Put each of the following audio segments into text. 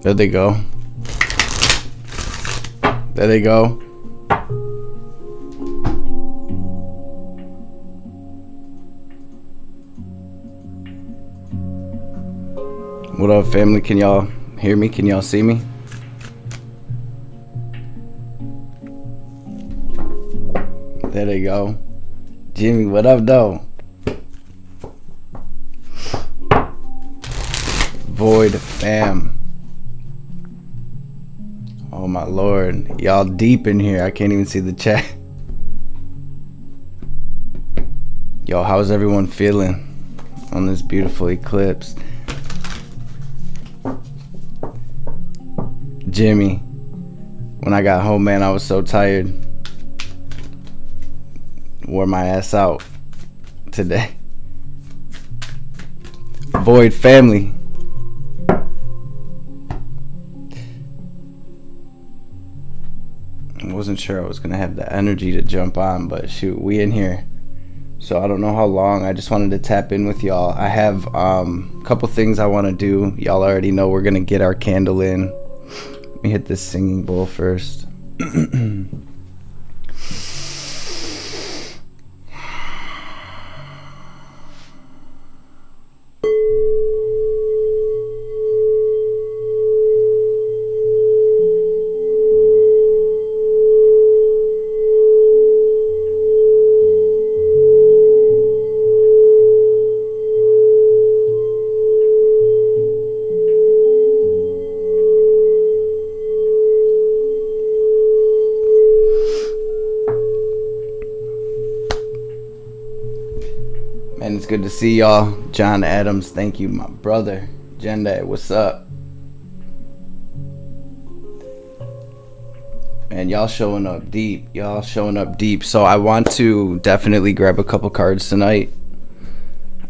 There they go. There they go. What up, family? Can y'all hear me? Can y'all see me? There they go. Jimmy, what up, though? Void fam. Oh my lord. Y'all deep in here. I can't even see the chat. Yo, how's everyone feeling on this beautiful eclipse? Jimmy, when I got home, man, I was so tired. Wore my ass out today. Void family. I wasn't sure I was gonna have the energy to jump on, but shoot, we in here. So I don't know how long. I just wanted to tap in with y'all. I have a couple things I want to do. Y'all already know we're gonna get our candle in. Let me hit this singing bowl first. And it's good to see y'all. John Adams, thank you, my brother. Jenda, what's up? And y'all showing up deep. Y'all showing up deep. So I want to definitely grab a couple cards tonight.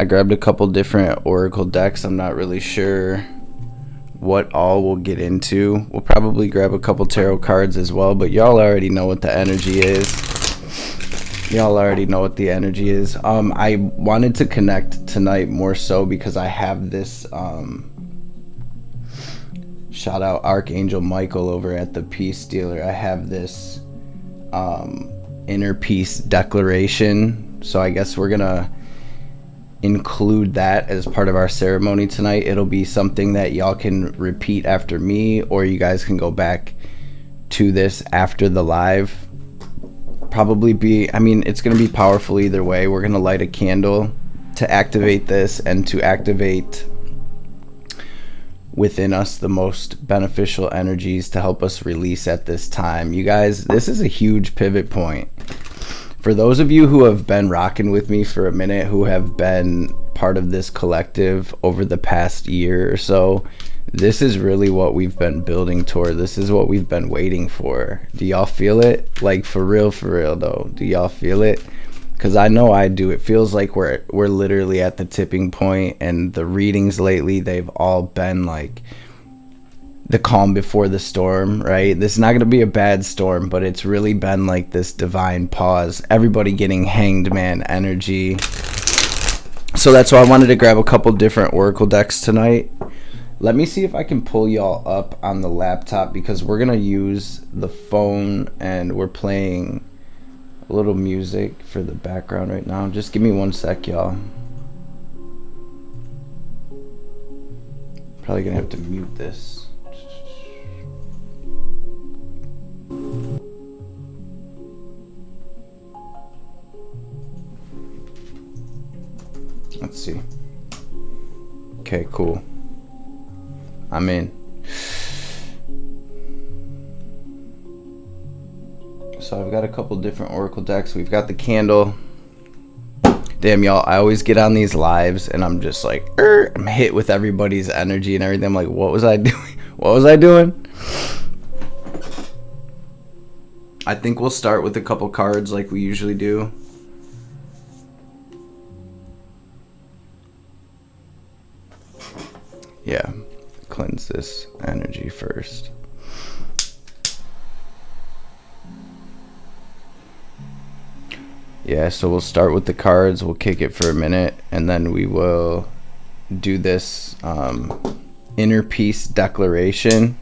I grabbed a couple different oracle decks. I'm not really sure what all we'll get into. We'll probably grab a couple tarot cards as well, but y'all already know what the energy is. Y'all already know what the energy is. I wanted to connect tonight more so because I have this shout out Archangel Michael over at the Peace Dealer. I have this inner peace declaration, so I guess we're gonna include that as part of our ceremony tonight. It'll be something that y'all can repeat after me, or you guys can go back to this after the live. Probably be, I mean, it's going to be powerful either way. We're going to light a candle to activate this and to activate within us the most beneficial energies to help us release at this time. You guys, this is a huge pivot point. For those of you who have been rocking with me for a minute, who have been part of this collective over the past year or so, this is really what we've been building toward. This is what we've been waiting for. Do y'all feel it? Like for real though. Do y'all feel it? Because I know I do. It feels like we're literally at the tipping point, and the readings lately, they've all been like the calm before the storm, right? This is not going to be a bad storm, but it's really been like this divine pause. Everybody getting hanged man energy. So that's why I wanted to grab a couple different oracle decks tonight. Let me see if I can pull y'all up on the laptop, because we're going to use the phone and we're playing a little music for the background right now. Just give me one sec, y'all. Probably going to have to mute this. Let's see. Okay, cool. I'm in. So I've got a couple different oracle decks. We've got the candle. Damn, y'all, I always get on these lives and I'm just like, I'm hit with everybody's energy and everything. I'm like, what was I doing? What was I doing? I think we'll start with a couple cards like we usually do. Yeah. Cleanse this energy first. Yeah, so we'll start with the cards. We'll kick it for a minute, and then we will do this inner peace declaration.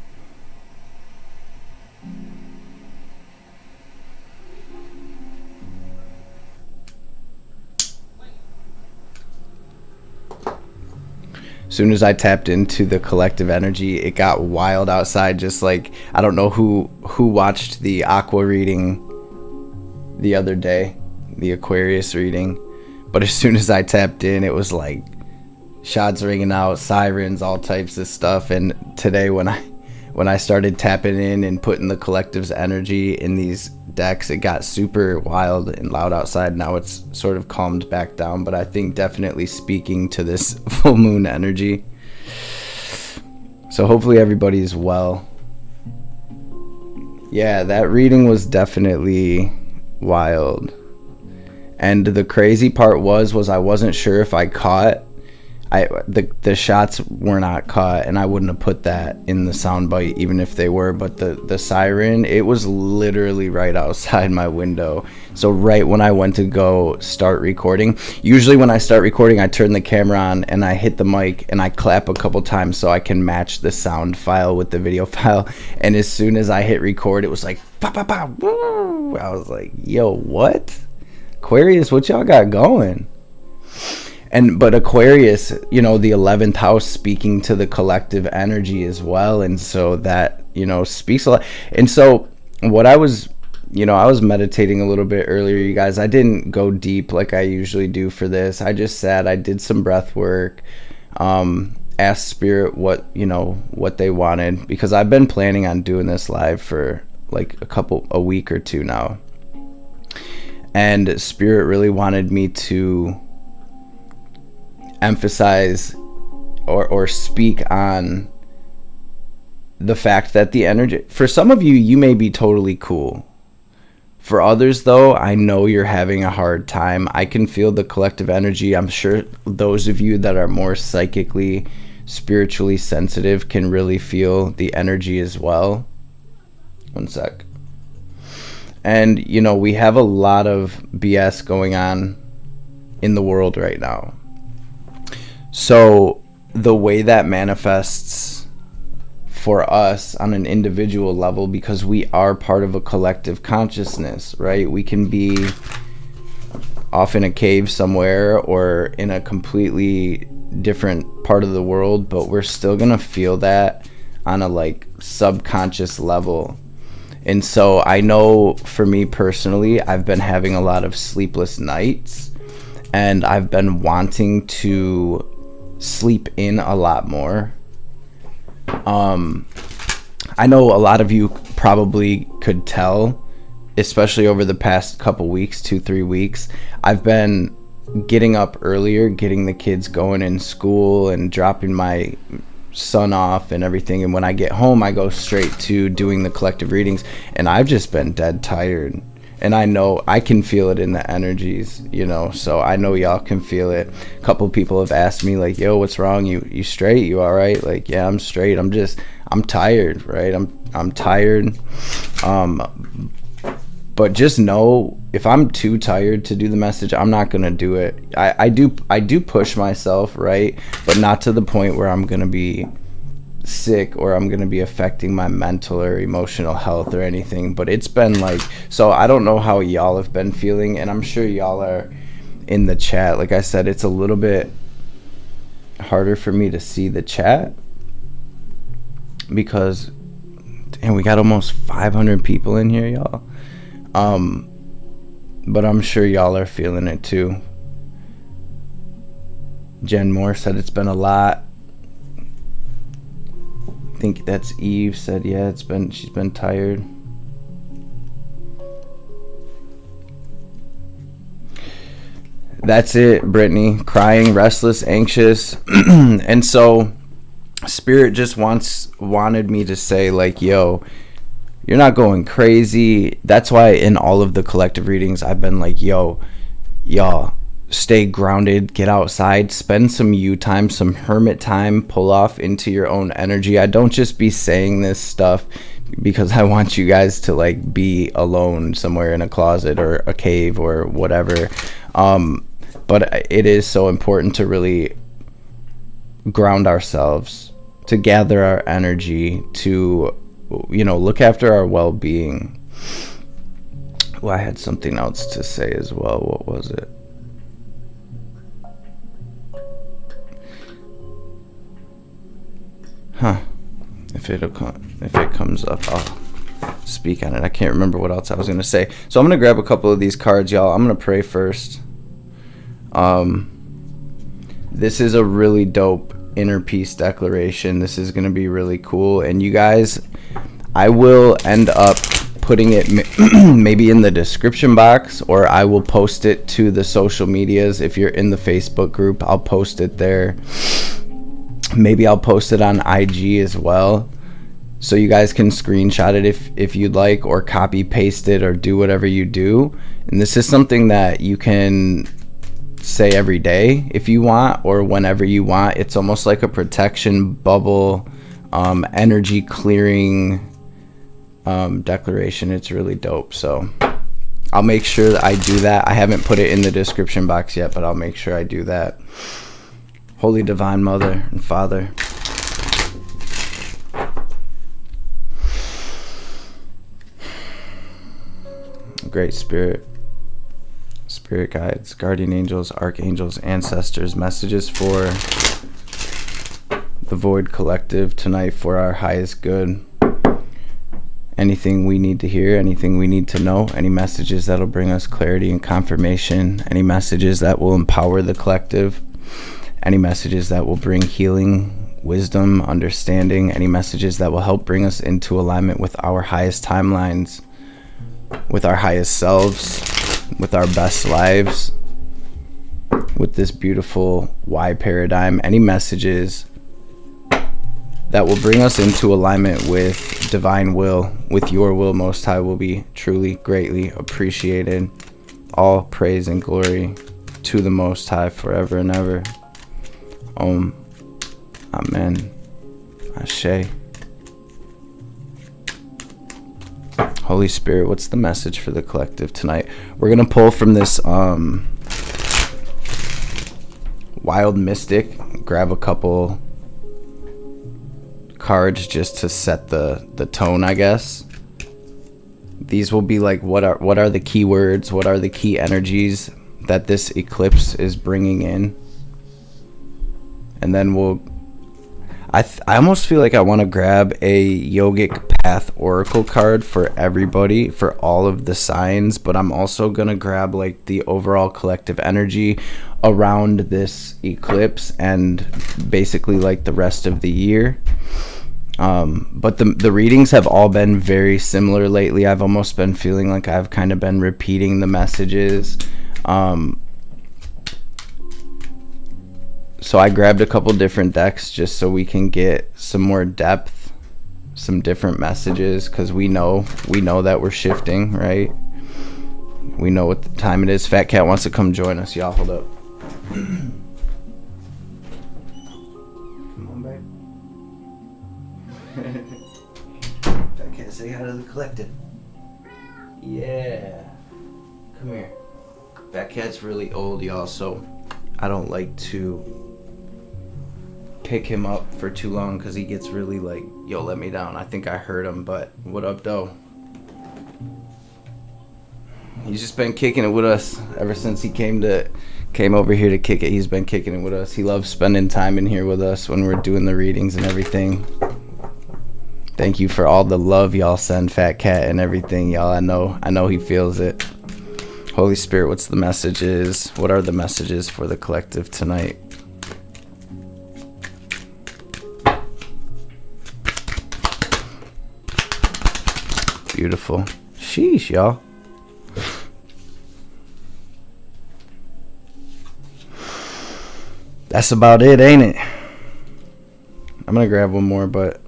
As soon as I tapped into the collective energy, it got wild outside. Just like, I don't know who watched the aqua reading the other day, the Aquarius reading, but as soon as I tapped in, it was like shots ringing out, sirens, all types of stuff. And today when I started tapping in and putting the collective's energy in these decks, it got super wild and loud outside. Now it's sort of calmed back down, but I think definitely speaking to this full moon energy. So hopefully everybody's well. Yeah, that reading was definitely wild. And the crazy part was I wasn't sure if I caught. The shots were not caught, and I wouldn't have put that in the soundbite even if they were. But the siren, it was literally right outside my window. So right when I went to go start recording, usually when I start recording, I turn the camera on and I hit the mic and I clap a couple times so I can match the sound file with the video file. And as soon as I hit record, it was like, pa, pa, pa, woo! I was like, yo, what? Aquarius, what y'all got going? But Aquarius, the 11th house, speaking to the collective energy as well. And so that, speaks a lot. And so what I was meditating a little bit earlier, you guys. I didn't go deep like I usually do for this. I just sat, I did some breath work, asked spirit what they wanted, because I've been planning on doing this live for like a week or two now. And spirit really wanted me to emphasize or speak on the fact that the energy, for some of you may be totally cool. For others though, I know you're having a hard time. I can feel the collective energy. I'm sure those of you that are more psychically, spiritually sensitive can really feel the energy as well. One sec. And we have a lot of BS going on in the world right now. So the way that manifests for us on an individual level, because we are part of a collective consciousness, right? We can be off in a cave somewhere or in a completely different part of the world, but we're still gonna feel that on a subconscious level. And so I know for me personally, I've been having a lot of sleepless nights, and I've been wanting to sleep in a lot more. I know a lot of you probably could tell, especially over the past couple weeks, 2-3 weeks, I've been getting up earlier, getting the kids going in school and dropping my son off and everything. And when I get home, I go straight to doing the collective readings, and I've just been dead tired. And I know I can feel it in the energies, so I know y'all can feel it. A couple people have asked me yo, what's wrong? You straight? You all right? Yeah, I'm straight. I'm tired, right? I'm tired. But just know, if I'm too tired to do the message, I'm not going to do it. I do push myself, right? But not to the point where I'm going to be sick or I'm going to be affecting my mental or emotional health or anything. But it's been so I don't know how y'all have been feeling, and I'm sure y'all are in the chat. Like I said, it's a little bit harder for me to see the chat because we got almost 500 people in here, y'all. But I'm sure y'all are feeling it too. Jen Moore said it's been a lot. I think that's Eve said, yeah, she's been tired. That's it, Brittany. Crying, restless, anxious. And so spirit just wanted me to say yo, you're not going crazy. That's why in all of the collective readings I've been yo, y'all stay grounded, get outside, spend some you time, some hermit time, pull off into your own energy. I don't just be saying this stuff because I want you guys to be alone somewhere in a closet or a cave or whatever. But it is so important to really ground ourselves to gather our energy, to, you know, look after our well-being. Well, I had something else to say as well. What was it? If it comes up, I'll speak on it. I can't remember what else I was gonna say. So I'm gonna grab a couple of these cards, y'all. I'm gonna pray first. This is a really dope inner peace declaration. This is gonna be really cool, and you guys, I will end up putting it maybe in the description box, or I will post it to the social medias. If you're in the Facebook group, I'll post it there. Maybe I'll post it on IG as well, so you guys can screenshot it if you'd like, or copy paste it, or do whatever you do. And this is something that you can say every day if you want, or whenever you want. It's almost like a protection bubble, energy clearing declaration. It's really dope. So I'll make sure that I do that. I haven't put it in the description box yet, but I'll make sure I do that. Holy Divine Mother and Father, Great Spirit, Spirit guides, guardian angels, archangels, ancestors, messages for the Void Collective tonight for our highest good. Anything we need to hear, anything we need to know, any messages that'll bring us clarity and confirmation, any messages that will empower the collective, any messages that will bring healing, wisdom, understanding, any messages that will help bring us into alignment with our highest timelines, with our highest selves, with our best lives, with this beautiful Y paradigm, any messages that will bring us into alignment with divine will, with your will, Most High, will be truly, greatly appreciated. All praise and glory to the Most High forever and ever. Amen. Ashe. Holy Spirit, what's the message for the collective tonight? We're gonna pull from this Wild Mystic. Grab a couple cards just to set the tone, I guess. These will be like, what are the key words? What are the key energies that this eclipse is bringing in? And then I almost feel like I want to grab a yogic path oracle card for everybody, for all of the signs, but I'm also going to grab like the overall collective energy around this eclipse and basically like the rest of the year. But the readings have all been very similar lately. I've almost been feeling like I've kind of been repeating the messages. So I grabbed a couple different decks just so we can get some more depth, some different messages, because we know that we're shifting, right? We know what the time it is. Fat Cat wants to come join us. Y'all hold up. Come on, babe. Fat Cat, say hi to the collective. Yeah. Come here. Fat Cat's really old, y'all, so I don't like to pick him up for too long because he gets really like, yo, let me down. I think I hurt him, but what up, though? He's just been kicking it with us ever since he came over here to kick it. He's been kicking it with us. He loves spending time in here with us when we're doing the readings and everything. Thank you for all the love y'all send Fat Cat and everything, y'all. I know he feels it. Holy Spirit, what's the messages? What are the messages for the collective tonight? Beautiful. Sheesh, y'all. That's about it, ain't it? I'm gonna grab one more, but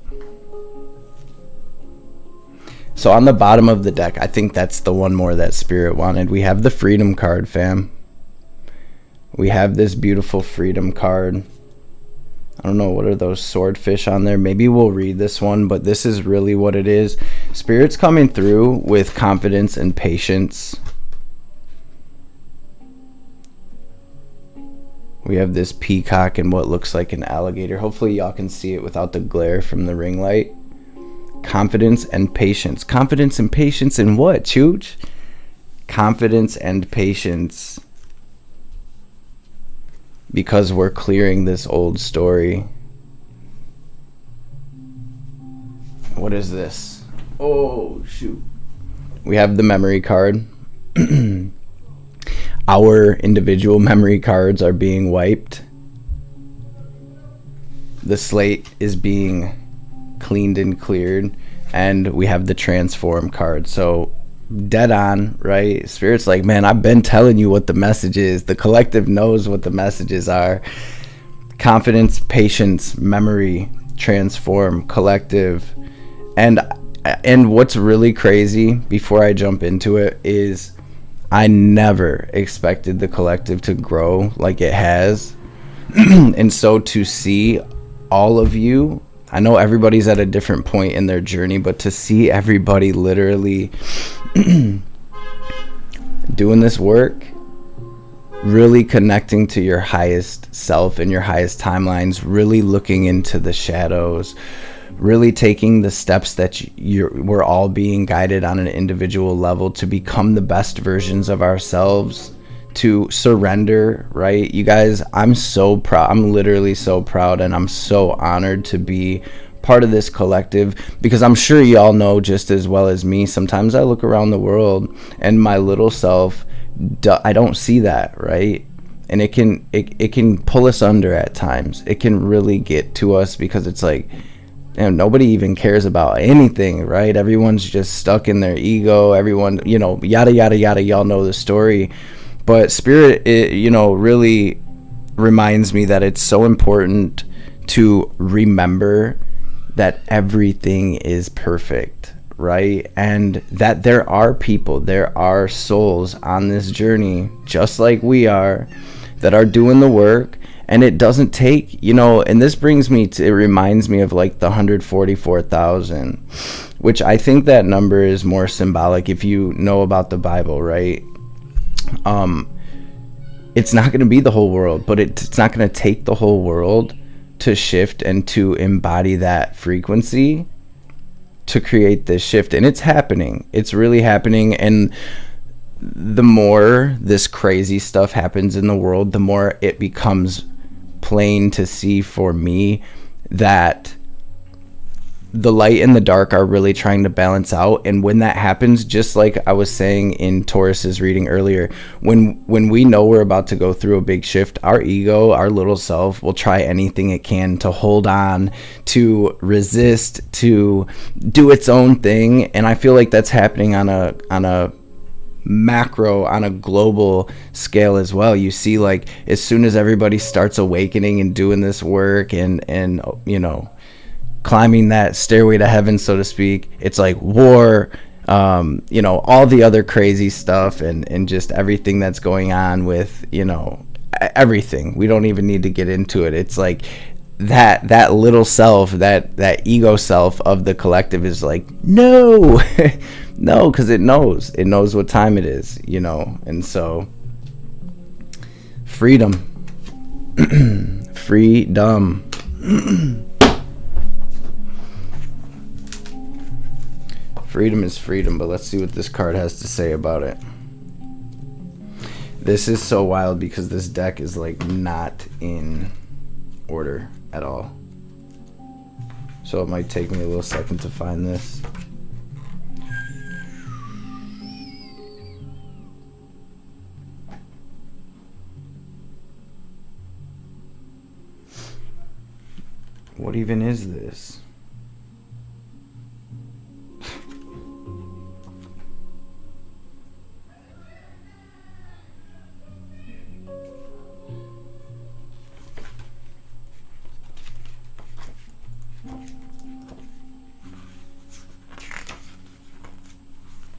so on the bottom of the deck, I think that's the one more that Spirit wanted. We have the Freedom card, fam. We have this beautiful Freedom card. I don't know, what are those swordfish on there? Maybe we'll read this one, but this is really what it is. Spirit's coming through with confidence and patience. We have this peacock and what looks like an alligator. Hopefully y'all can see it without the glare from the ring light. Confidence and patience. Confidence and patience in what, Chooch? Confidence and patience. Because we're clearing this old story. What is this? Oh, shoot. We have the memory card. Our individual memory cards are being wiped. The slate is being cleaned and cleared. And we have the transform card. So dead on, right? Spirit's like, man, I've been telling you what the message is. The collective knows what the messages are. Confidence, patience, memory, transform, collective. And what's really crazy, before I jump into it, is I never expected the collective to grow like it has. And so to see all of you, I know everybody's at a different point in their journey, but to see everybody literally doing this work, really connecting to your highest self and your highest timelines, really looking into the shadows, really taking the steps that we're all being guided on an individual level to become the best versions of ourselves, to surrender, right? You guys, I'm so proud. I'm literally so proud, and I'm so honored to be part of this collective, because I'm sure y'all know just as well as me, sometimes I look around the world and my little self, I don't see that, right? And it can pull us under at times. It can really get to us, because it's like, nobody even cares about anything, right? Everyone's just stuck in their ego. Everyone, yada, yada, yada. Y'all know the story. But Spirit, really reminds me that it's so important to remember that everything is perfect, right? And that there are people, there are souls on this journey, just like we are, that are doing the work. And it doesn't take, and this brings me to, it reminds me of like the 144,000, which I think that number is more symbolic if you know about the Bible, right? It's not going to be the whole world, but it's not going to take the whole world to shift and to embody that frequency to create this shift. And it's happening. It's really happening. And the more this crazy stuff happens in the world, the more it becomes plain to see for me that the light and the dark are really trying to balance out. And when that happens, just like I was saying in Taurus's reading earlier, when we know we're about to go through a big shift, our ego, our little self, will try anything it can to hold on, to resist, to do its own thing. And I feel like that's happening on a macro, on a global scale as well. You see, like, as soon as everybody starts awakening and doing this work and climbing that stairway to heaven, so to speak, it's like war, all the other crazy stuff and just everything that's going on with, everything. We don't even need to get into it. It's like that little self, that ego self of the collective is like, no, no, because it knows what time it is, and so freedom. Freedom. Freedom is freedom, but let's see what this card has to say about it. This is so wild because this deck is like not in order at all. So it might take me a little second to find this. What even is this?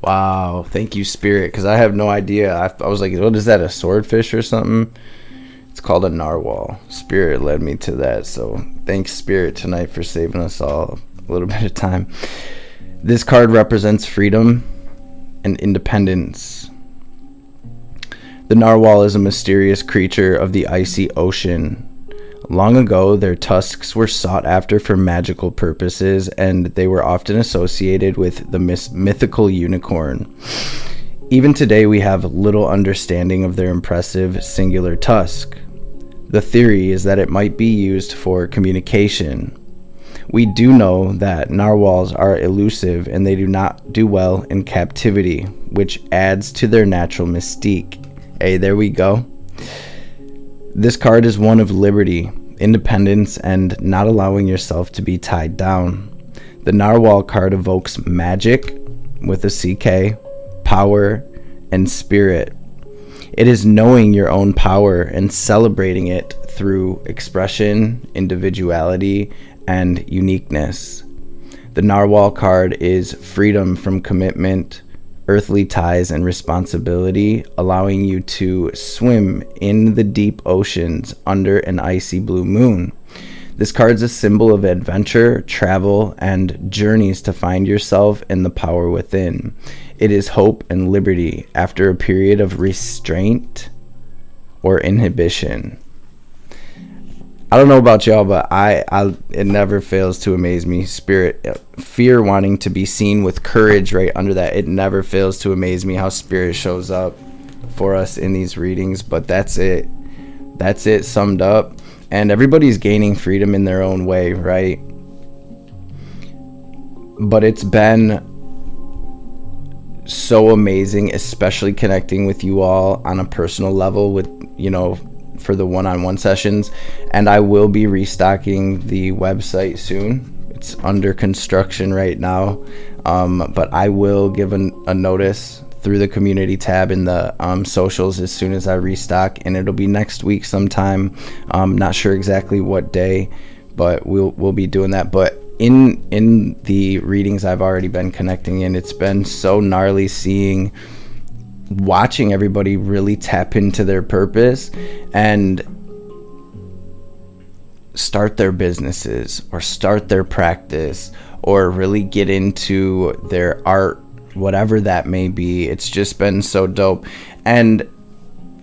Wow, thank you, Spirit, because I have no idea. I was like, what is that, a swordfish or something? It's called a narwhal. Spirit led me to that, so thanks, Spirit, tonight for saving us all a little bit of time. This card represents freedom and independence. The narwhal is a mysterious creature of the icy ocean. Long ago, their tusks were sought after for magical purposes, and they were often associated with the mythical unicorn. Even today, we have little understanding of their impressive singular tusk. The theory is that it might be used for communication. We do know that narwhals are elusive and they do not do well in captivity, which adds to their natural mystique. Hey, there we go. This card is one of liberty, independence, and not allowing yourself to be tied down. The narwhal card evokes magic with a CK, power, and spirit. It is knowing your own power and celebrating it through expression, individuality, and uniqueness. The narwhal card is freedom from commitment, earthly ties, and responsibility, allowing you to swim in the deep oceans under an icy blue moon. This card's a symbol of adventure, travel, and journeys to find yourself and the power within. It is hope and liberty after a period of restraint or inhibition. I don't know about y'all, but it never fails to amaze me. Spirit, fear wanting to be seen with courage right under that. It never fails to amaze me how spirit shows up for us in these readings. But that's it. That's it summed up. And everybody's gaining freedom in their own way, right? But it's been so amazing, especially connecting with you all on a personal level with, for the one-on-one sessions. And I will be restocking the website soon. It's under construction right now, but I will give a notice through the community tab in the socials as soon as I restock, and it'll be next week sometime. Not sure exactly what day, but we'll be doing that. But in the readings I've already been connecting in, it's been so gnarly watching everybody really tap into their purpose and start their businesses or start their practice or really get into their art, whatever that may be. It's just been so dope. And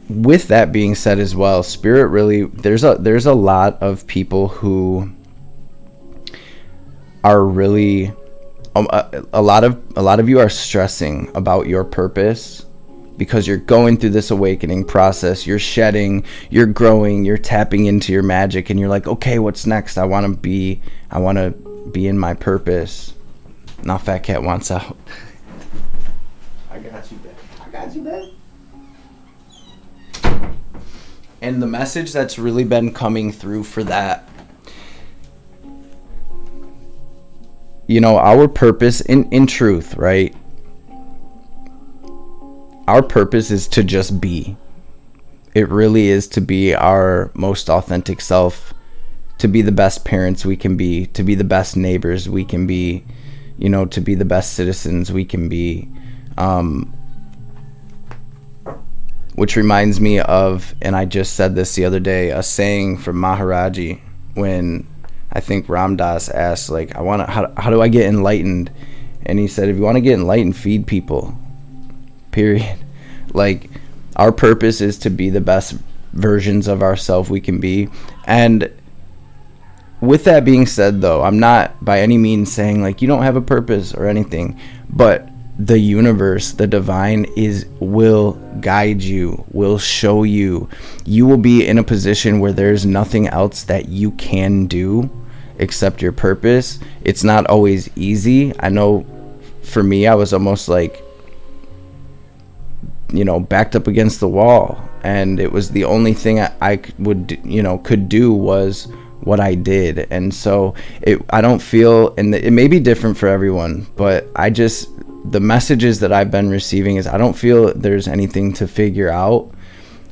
with that being said as well, spirit really, there's a lot of people who are really a lot of you are stressing about your purpose because you're going through this awakening process. You're shedding, you're growing, you're tapping into your magic, and you're like, okay, what's next? I want to be in my purpose. Now Fat Cat wants out. I got you, Dad. And the message that's really been coming through for that, our purpose in truth, right? Our purpose is to just be. It really is to be our most authentic self, to be the best parents we can be, to be the best neighbors we can be, to be the best citizens we can be. Which reminds me of, and I just said this the other day, a saying from Maharaji when I think Ram Dass asked, how do I get enlightened? And he said, if you want to get enlightened, feed people. Period. Our purpose is to be the best versions of ourselves we can be. And with that being said, though, I'm not by any means saying you don't have a purpose or anything, but the universe, the divine will guide you, will show you. You will be in a position where there's nothing else that you can do except your purpose. It's not always easy. I know for me, I was almost backed up against the wall, and it was the only thing I could do was what I did. And so I don't feel, and it may be different for everyone, but the messages that I've been receiving is I don't feel there's anything to figure out.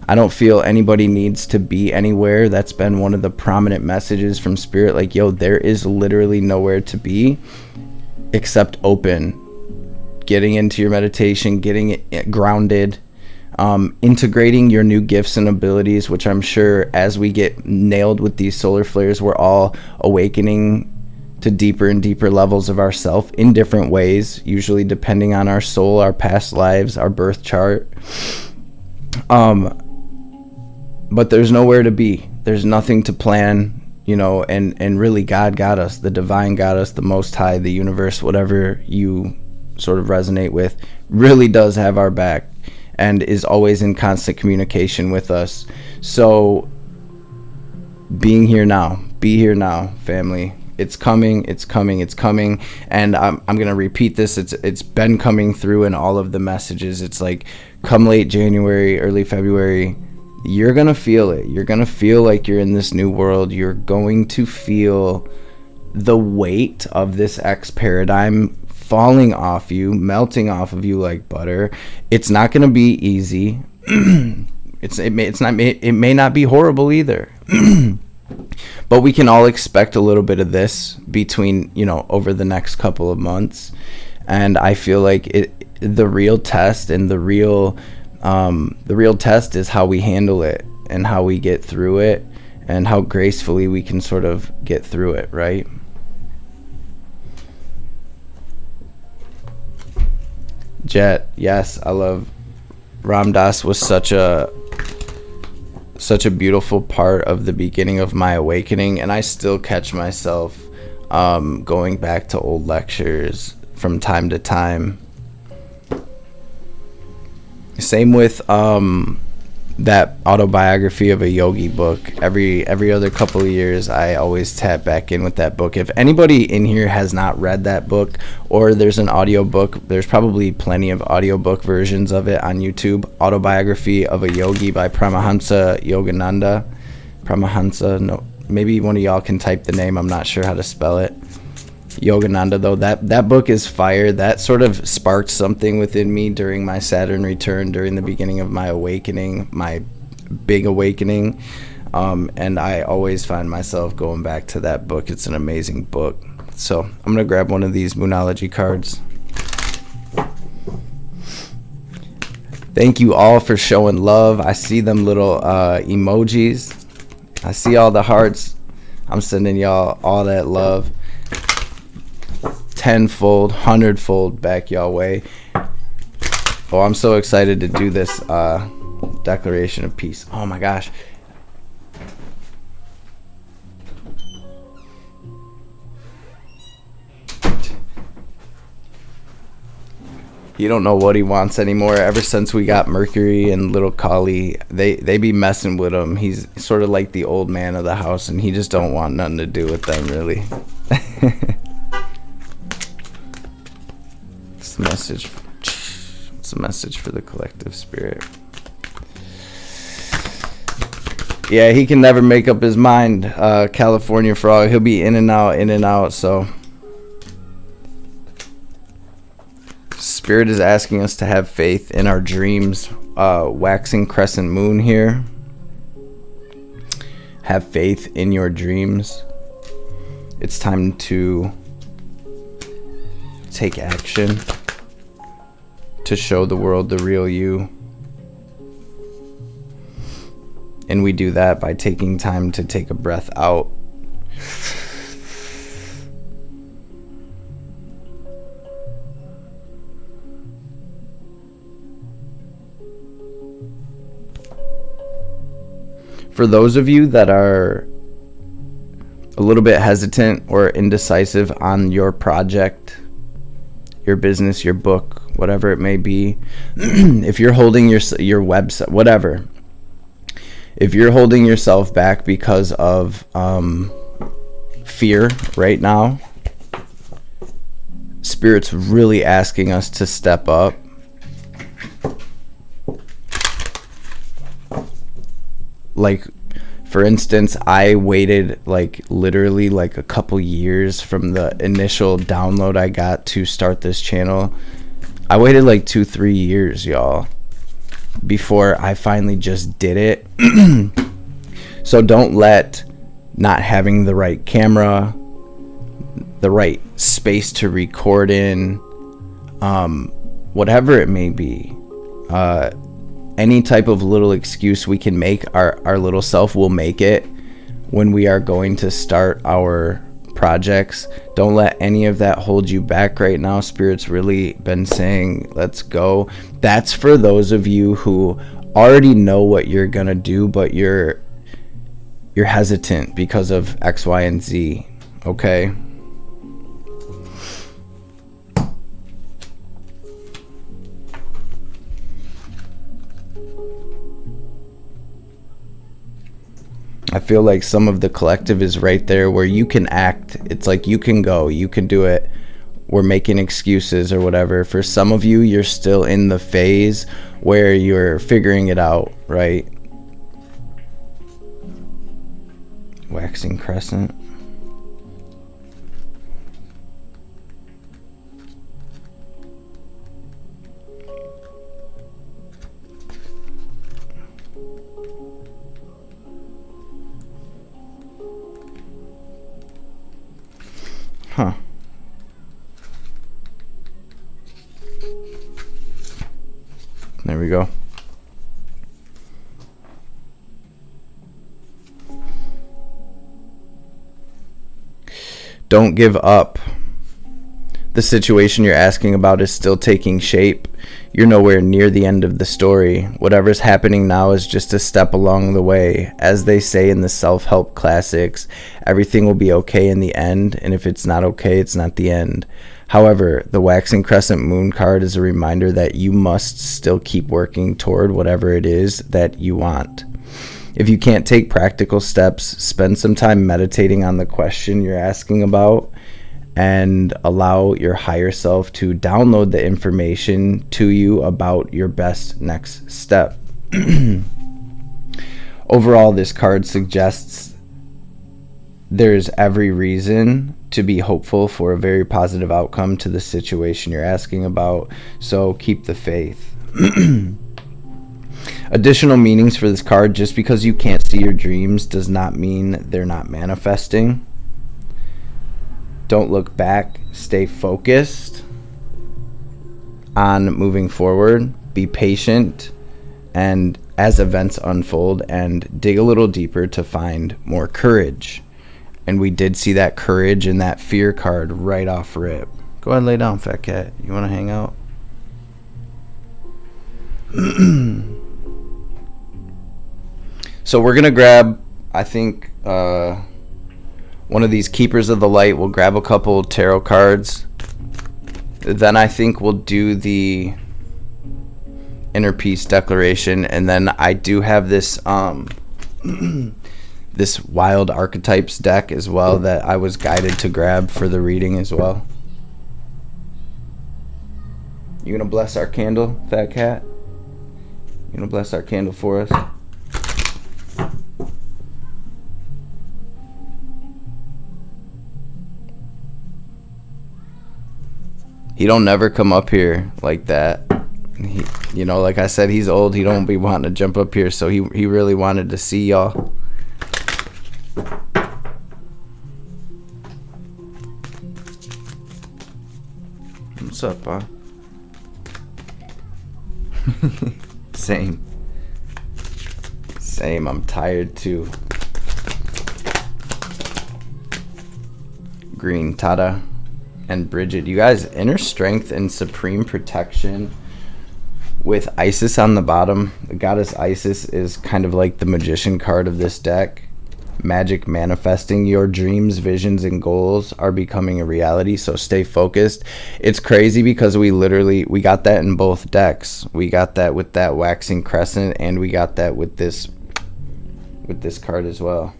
I don't feel anybody needs to be anywhere. That's been one of the prominent messages from spirit. There is literally nowhere to be except open. Getting into your meditation, getting it grounded, integrating your new gifts and abilities, which I'm sure as we get nailed with these solar flares, we're all awakening to deeper and deeper levels of ourself in different ways, usually depending on our soul, our past lives, our birth chart. But there's nowhere to be. There's nothing to plan, you know, and really God got us. The divine got us, the Most High, the universe, whatever you sort of resonate with, really does have our back and is always in constant communication with us. So be here now, family. It's coming. And I'm going to repeat this. It's been coming through in all of the messages. It's like, come late January, early February, you're going to feel it. You're going to feel like you're in this new world. You're going to feel the weight of this X paradigm falling off you, melting off of you like butter. It's not going to be easy. It may not be horrible either. But we can all expect a little bit of this between, you know, over the next couple of months. And I feel like the real test is how we handle it and how we get through it and how gracefully we can sort of get through it, right? Jet, yes, I love Ram Dass. Was such a beautiful part of the beginning of my awakening, and I still catch myself going back to old lectures from time to time. Same with that autobiography of a yogi book. Every other couple of years, I always tap back in with that book. If anybody in here has not read that book, or there's an audio book, there's probably plenty of audiobook versions of it on YouTube. Autobiography of a Yogi by Paramahansa Yogananda. No, maybe one of y'all can type the name. I'm not sure how to spell it. Yogananda, though, that book is fire. That sort of sparked something within me during my Saturn return, during the beginning of my awakening, my big awakening, and I always find myself going back to that book. It's an amazing book. So I'm gonna grab one of these Moonology cards. Thank you all for showing love. I see them little emojis. I see all the hearts. I'm sending y'all all that love. Tenfold, hundredfold back y'all way. Oh, I'm so excited to do this declaration of peace. Oh my gosh. He don't know what he wants anymore. Ever since we got Mercury and little Kali, they be messing with him. He's sort of like the old man of the house, and he just don't want nothing to do with them, really. It's a message for the collective spirit. Yeah, he can never make up his mind. California frog, he'll be in and out. So spirit is asking us to have faith in our dreams. Waxing crescent moon here. Have faith in your dreams. It's time to take action to show the world the real you. And we do that by taking time to take a breath out. For those of you that are a little bit hesitant or indecisive on your project, your business, your book, whatever it may be, if you're holding your website, whatever, if you're holding yourself back because of fear right now, Spirit's really asking us to step up. Like, for instance, I waited literally a couple years from the initial download I got to start this channel. I waited 2-3 years, y'all, before I finally just did it. So don't let not having the right camera, the right space to record in, whatever it may be, any type of little excuse we can make, our little self will make it when we are going to start our projects. Don't let any of that hold you back right now. Spirit's really been saying, let's go. That's for those of you who already know what you're gonna do, but you're hesitant because of X, Y, and Z. Okay. I feel like some of the collective is right there where you can act. It's like you can go, you can do it. We're making excuses or whatever. For some of you, you're still in the phase where you're figuring it out, right? Waxing crescent. Huh. There we go. Don't give up. The situation you're asking about is still taking shape. You're nowhere near the end of the story. Whatever's happening now is just a step along the way. As they say in the self-help classics, everything will be okay in the end, and if it's not okay, it's not the end. However, the Waxing Crescent Moon card is a reminder that you must still keep working toward whatever it is that you want. If you can't take practical steps, spend some time meditating on the question you're asking about and allow your higher self to download the information to you about your best next step. Overall, this card suggests there's every reason to be hopeful for a very positive outcome to the situation you're asking about, so keep the faith. Additional meanings for this card: just because you can't see your dreams does not mean they're not manifesting. Don't look back, stay focused on moving forward, be patient, and as events unfold, and dig a little deeper to find more courage. And we did see that courage in that fear card right off rip. Go ahead and lay down, fat cat. You want to hang out? So we're going to grab, I think, one of these Keepers of the Light. We'll grab a couple tarot cards. Then I think we'll do the Inner Peace Declaration. And then I do have this this Wild Archetypes deck as well that I was guided to grab for the reading as well. You gonna bless our candle, fat cat? You gonna bless our candle for us? He don't never come up here like that. He, you know, like I said, he's old. He don't be wanting to jump up here, so he really wanted to see y'all. What's up, huh? Same. I'm tired too. Green, Tada, and Bridget. You guys, inner strength and supreme protection with Isis on the bottom. The goddess Isis is kind of like the magician card of this deck. Magic manifesting. Your dreams, visions, and goals are becoming a reality, so stay focused. It's crazy because we got that in both decks. We got that with that Waxing Crescent, and we got that with this card as well.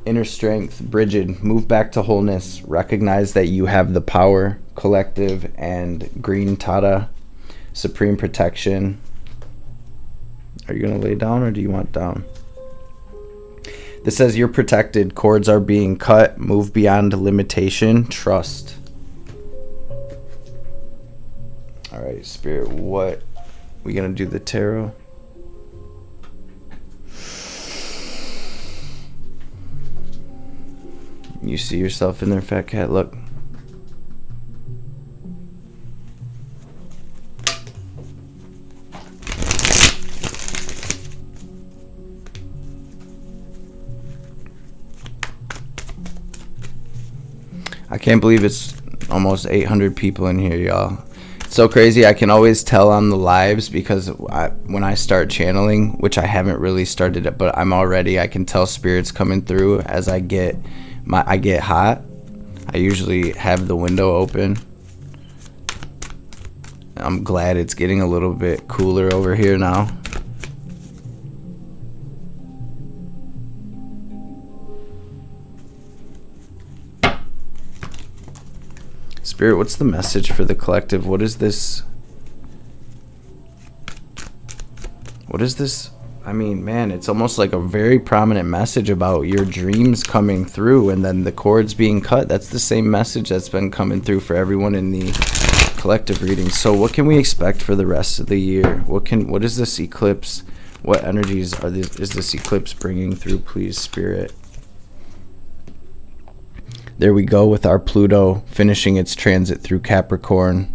Inner strength, Bridget, move back to wholeness. Recognize that you have the power. Collective, and Green, Tada, supreme protection. Are you gonna lay down or do you want down? This says you're protected. Cords are being cut. Move beyond limitation. Trust. All right, Spirit, what? We gonna do the tarot? You see yourself in there, fat cat? Look. I can't believe it's almost 800 people in here, y'all. So crazy. I can always tell on the lives because when I start channeling, which I haven't really started it, but I can tell spirits coming through as I get hot. I usually have the window open. I'm glad it's getting a little bit cooler over here now. Spirit, what's the message for the collective? What is this? What is this? I mean, man, it's almost like a very prominent message about your dreams coming through and then the cords being cut. That's the same message that's been coming through for everyone in the collective reading. So what can we expect for the rest of the year? What is this eclipse? What energies is this eclipse bringing through, please, Spirit? There we go with our Pluto finishing its transit through Capricorn.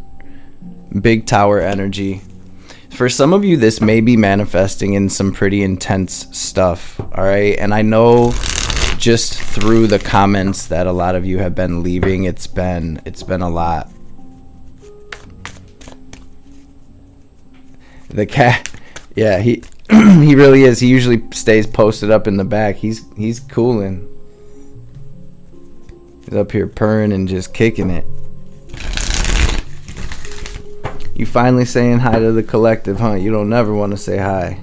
Big tower energy. For some of you, this may be manifesting in some pretty intense stuff, all right? And I know just through the comments that a lot of you have been leaving, it's been a lot. The cat, yeah, he he really is. He usually stays posted up in the back. He's cooling. He's up here purring and just kicking it. You finally saying hi to the collective, huh? You don't never want to say hi.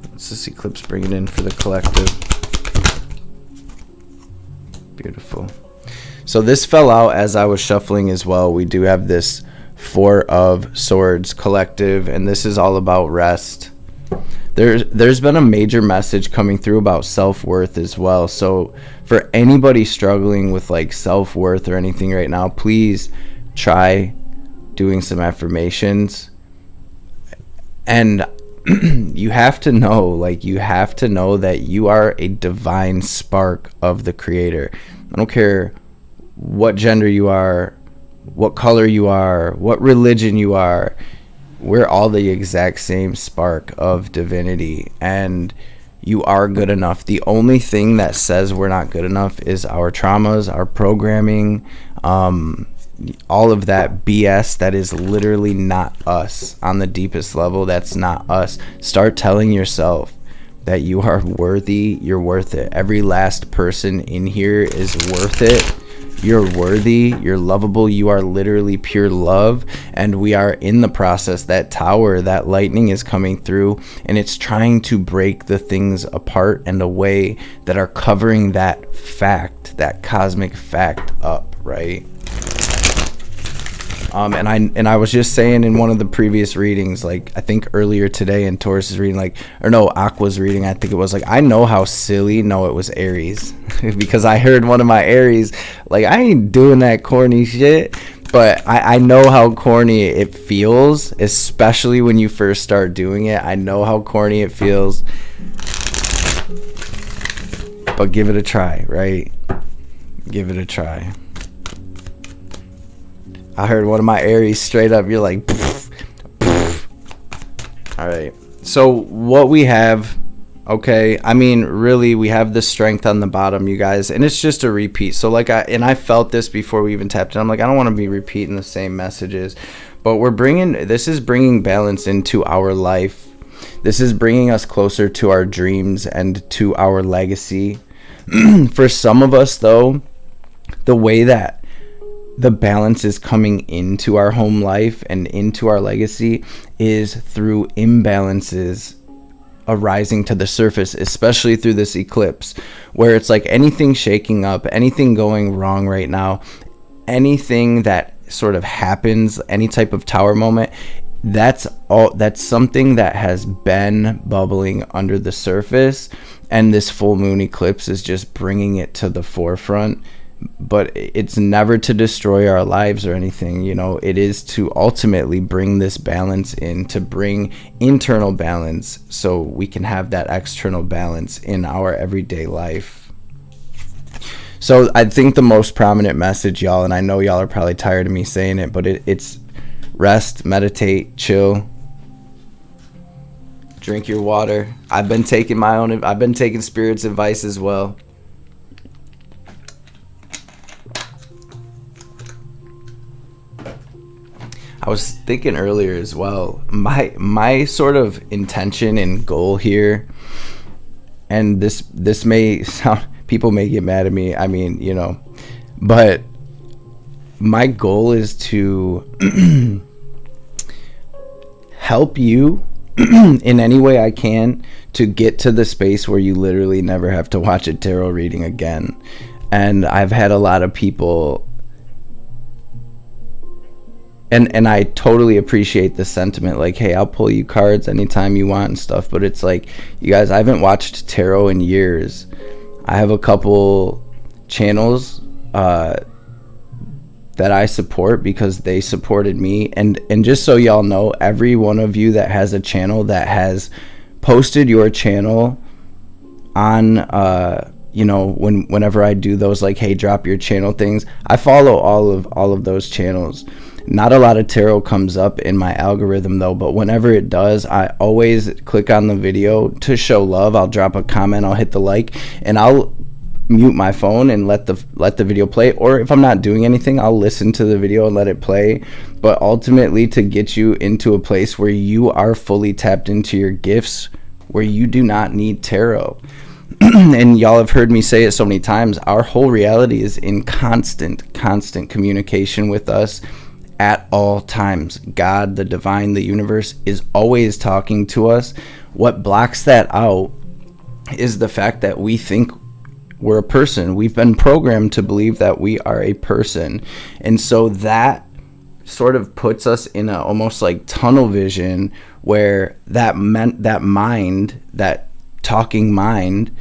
What's this eclipse bringing in for the collective? Beautiful. So this fell out as I was shuffling as well. We do have this Four of Swords collective, and this is all about rest. There's been a major message coming through about self-worth as well. So for anybody struggling with like self-worth or anything right now, please try doing some affirmations. And you have to know that you are a divine spark of the Creator. I don't care what gender you are, what color you are, what religion you are. We're all the exact same spark of divinity, and you are good enough. The only thing that says we're not good enough is our traumas, our programming, all of that BS that is literally not us. On the deepest level, that's not us. Start telling yourself that you are worthy, you're worth it. Every last person in here is worth it. You're worthy, you're lovable, you are literally pure love, and we are in the process. That tower, that lightning is coming through, and it's trying to break the things apart and away that are covering that fact, that cosmic fact up, right? And I was just saying in one of the previous readings, like I think earlier today in Taurus's reading, Aqua's reading, I think it was like, I know how silly, no, it was Aries, because I heard one of my Aries, like, I ain't doing that corny shit, but I know how corny it feels, especially when you first start doing it. I know how corny it feels, but give it a try, right? Give it a try. I heard one of my Aries straight up. You're like, poof, poof. All right. So what we have, okay, I mean, really, we have the strength on the bottom, you guys, and it's just a repeat. So I felt this before we even tapped it. I'm like, I don't want to be repeating the same messages, but this is bringing balance into our life. This is bringing us closer to our dreams and to our legacy. For some of us, though, the way that the balance is coming into our home life and into our legacy is through imbalances arising to the surface, especially through this eclipse, where it's like anything shaking up, anything going wrong right now, anything that sort of happens, any type of tower moment, that's something that has been bubbling under the surface, and this full moon eclipse is just bringing it to the forefront. But it's never to destroy our lives or anything, it is to ultimately bring this balance in, to bring internal balance so we can have that external balance in our everyday life. So I think the most prominent message, y'all, and I know y'all are probably tired of me saying it, but it's rest, meditate, chill, drink your water. I've been taking Spirit's advice as well. was thinking earlier as well, my sort of intention and goal here, and this may sound, people may get mad at me, I mean, you know, but my goal is to help you in any way I can to get to the space where you literally never have to watch a tarot reading again. And I've had a lot of people, and I totally appreciate the sentiment, like, hey, I'll pull you cards anytime you want and stuff, but it's like, you guys, I haven't watched tarot in years. I have a couple channels that I support because they supported me, and just so y'all know, every one of you that has a channel that has posted your channel on you know, whenever I do those, like, hey, drop your channel things, I follow all of those channels. Not a lot of tarot comes up in my algorithm though, but whenever it does, I always click on the video to show love. I'll drop a comment, I'll hit the like, and I'll mute my phone and let the video play, or if I'm not doing anything, I'll listen to the video and let it play. But ultimately, to get you into a place where you are fully tapped into your gifts, where you do not need tarot. And y'all have heard me say it so many times, our whole reality is in constant communication with us at all times. God, the divine, the universe is always talking to us. What blocks that out is the fact that we think we're a person. We've been programmed to believe that we are a person. And so that sort of puts us in a almost like tunnel vision, where that mind, that talking mind,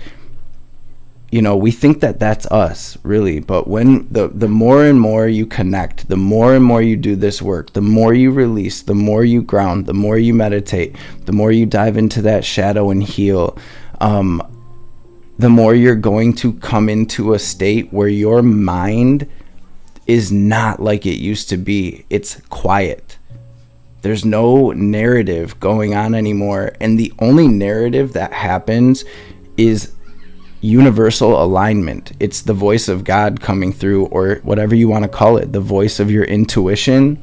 you know, we think that that's us, really. But when the more and more you connect, the more and more you do this work, the more you release, the more you ground, the more you meditate, the more you dive into that shadow and heal, the more you're going to come into a state where your mind is not like it used to be. It's quiet. There's no narrative going on anymore. And the only narrative that happens is universal alignment. It's the voice of God coming through, or whatever you want to call it, the voice of your intuition,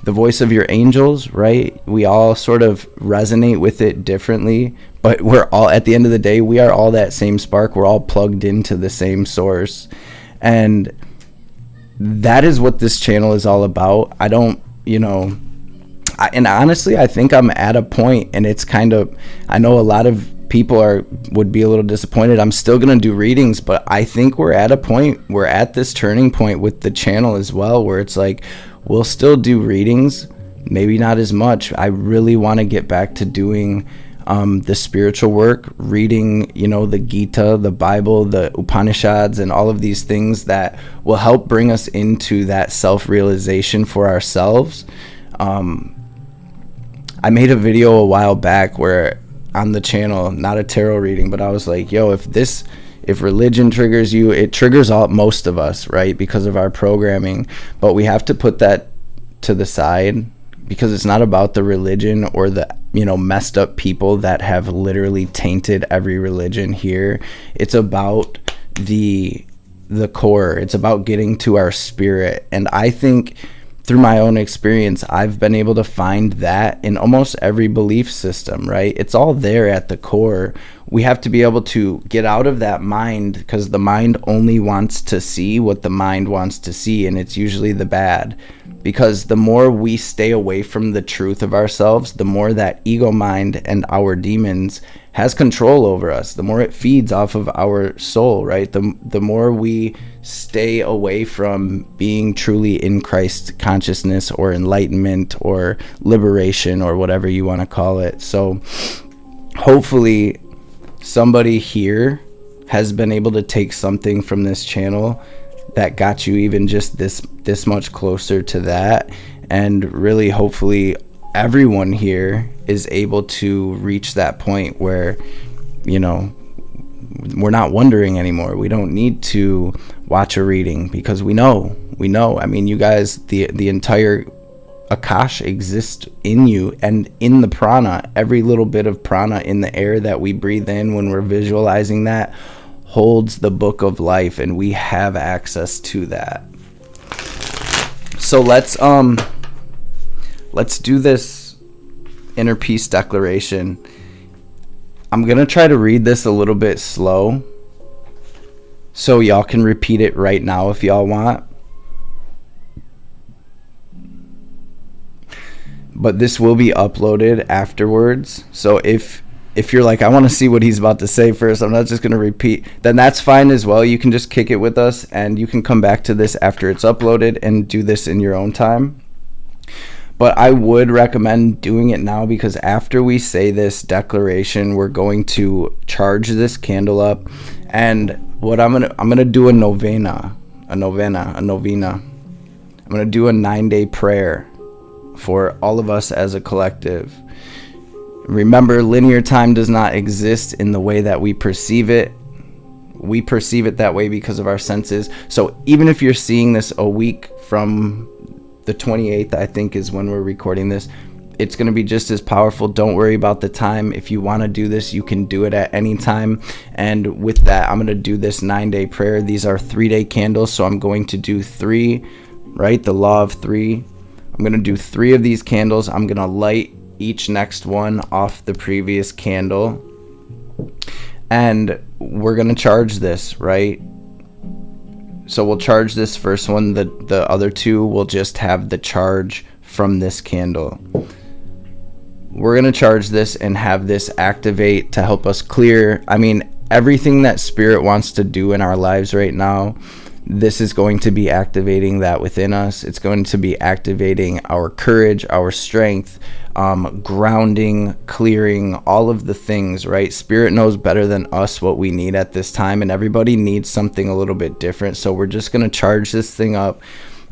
the voice of your angels, right? We all sort of resonate with it differently, but we're all, at the end of the day, we are all that same spark. We're all plugged into the same source. And that is what this channel is all about. I don't, you know, and honestly, I think I'm at a point, and it's kind of, I know a lot of people would be a little disappointed. I'm still gonna do readings, but I think we're at a point, we're at this turning point with the channel as well, where it's like, we'll still do readings, maybe not as much. I really want to get back to doing the spiritual work, reading, you know, the Gita, the Bible, the Upanishads, and all of these things that will help bring us into that self-realization for ourselves. I made a video a while back where on the channel, not a tarot reading, but I was like, yo, if religion triggers you, it triggers most of us, right? Because of our programming. But we have to put that to the side, because it's not about the religion or the, you know, messed up people that have literally tainted every religion here. It's about the core. It's about getting to our spirit. And I think through my own experience, I've been able to find that in almost every belief system, right? It's all there at the core. We have to be able to get out of that mind, because the mind only wants to see what the mind wants to see, and it's usually the bad. Because the more we stay away from the truth of ourselves, the more that ego mind and our demons has control over us, the more it feeds off of our soul, right? The more we stay away from being truly in Christ consciousness, or enlightenment, or liberation, or whatever you want to call it. So hopefully somebody here has been able to take something from this channel that got you even just this much closer to that. And really, hopefully everyone here is able to reach that point where, you know, we're not wondering anymore. We don't need to watch a reading, because we know. I mean, you guys, the entire Akash exists in you and in the prana. Every little bit of prana in the air that we breathe in, when we're visualizing that, holds the book of life, and we have access to that. So let's let's do this inner peace declaration. I'm going to try to read this a little bit slow, so y'all can repeat it right now if y'all want. But this will be uploaded afterwards. So if you're like, I want to see what he's about to say first, I'm not just going to repeat, then that's fine as well. You can just kick it with us, and you can come back to this after it's uploaded and do this in your own time. But I would recommend doing it now, because after we say this declaration, we're going to charge this candle up. And what I'm gonna do a novena. I'm gonna do a 9-day prayer for all of us as a collective. Remember, linear time does not exist in the way that we perceive it. We perceive it that way because of our senses. So even if you're seeing this a week from the 28th, I think, is when we're recording this, it's going to be just as powerful. Don't worry about the time. If you want to do this, you can do it at any time. And with that, I'm going to do this 9-day prayer. These are 3-day candles, so I'm going to do 3, right? The law of 3. I'm going to do 3 of these candles. I'm going to light each next one off the previous candle. And we're going to charge this, right? So we'll charge this first one. The other 2 will just have the charge from this candle. We're going to charge this and have this activate to help us clear. I mean, everything that Spirit wants to do in our lives right now, this is going to be activating that within us. It's going to be activating our courage, our strength, grounding, clearing, all of the things, right? Spirit knows better than us what we need at this time, and everybody needs something a little bit different. So we're just going to charge this thing up.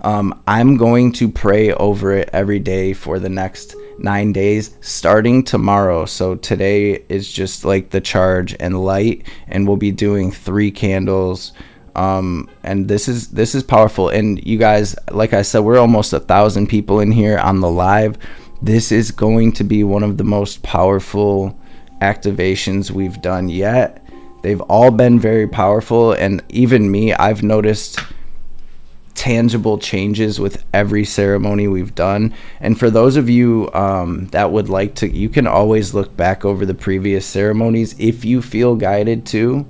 I'm going to pray over it every day for the next 9 days, starting tomorrow. So today is just like the charge and light, and we'll be doing 3 candles. And this is powerful. And you guys, like I said, we're almost 1,000 people in here on the live. This is going to be one of the most powerful activations we've done yet. They've all been very powerful, and even me, I've noticed tangible changes with every ceremony we've done. And for those of you that would like to, you can always look back over the previous ceremonies if you feel guided to,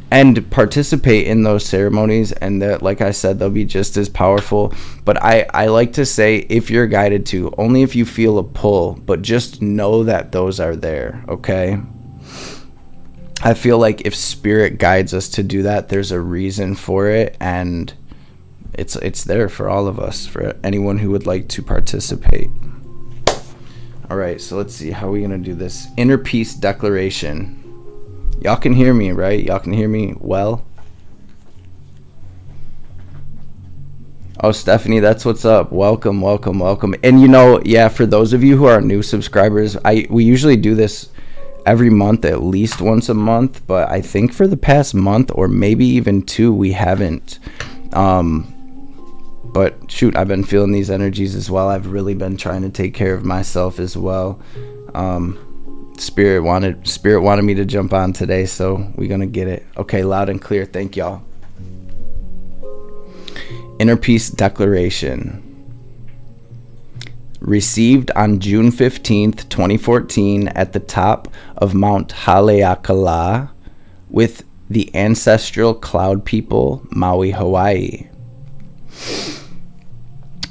and participate in those ceremonies, and that, like I said, they'll be just as powerful. But I like to say, if you're guided to, only if you feel a pull, but just know that those are there, okay? I feel like if Spirit guides us to do that, there's a reason for it, and it's there for all of us, for anyone who would like to participate. All right, so let's see, how are we gonna do this inner peace declaration? Y'all can hear me, right? Y'all can hear me well? Oh, Stephanie, that's what's up. Welcome. And yeah, for those of you who are new subscribers, we usually do this every month, at least once a month, but I think for the past month, or maybe even 2, we haven't. But shoot, I've been feeling these energies as well. I've really been trying to take care of myself as well. Spirit wanted me to jump on today, so we're gonna get it. Okay, loud and clear. Thank y'all. Inner Peace Declaration. Received on June 15th, 2014 at the top of Mount Haleakala with the ancestral cloud people, Maui, Hawaii.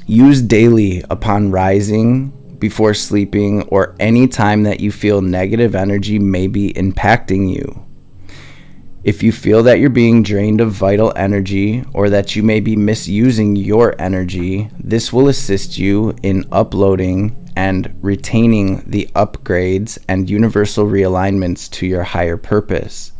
Used daily upon rising, before sleeping, or any time that you feel negative energy may be impacting you. If you feel that you're being drained of vital energy, or that you may be misusing your energy, this will assist you in uploading and retaining the upgrades and universal realignments to your higher purpose.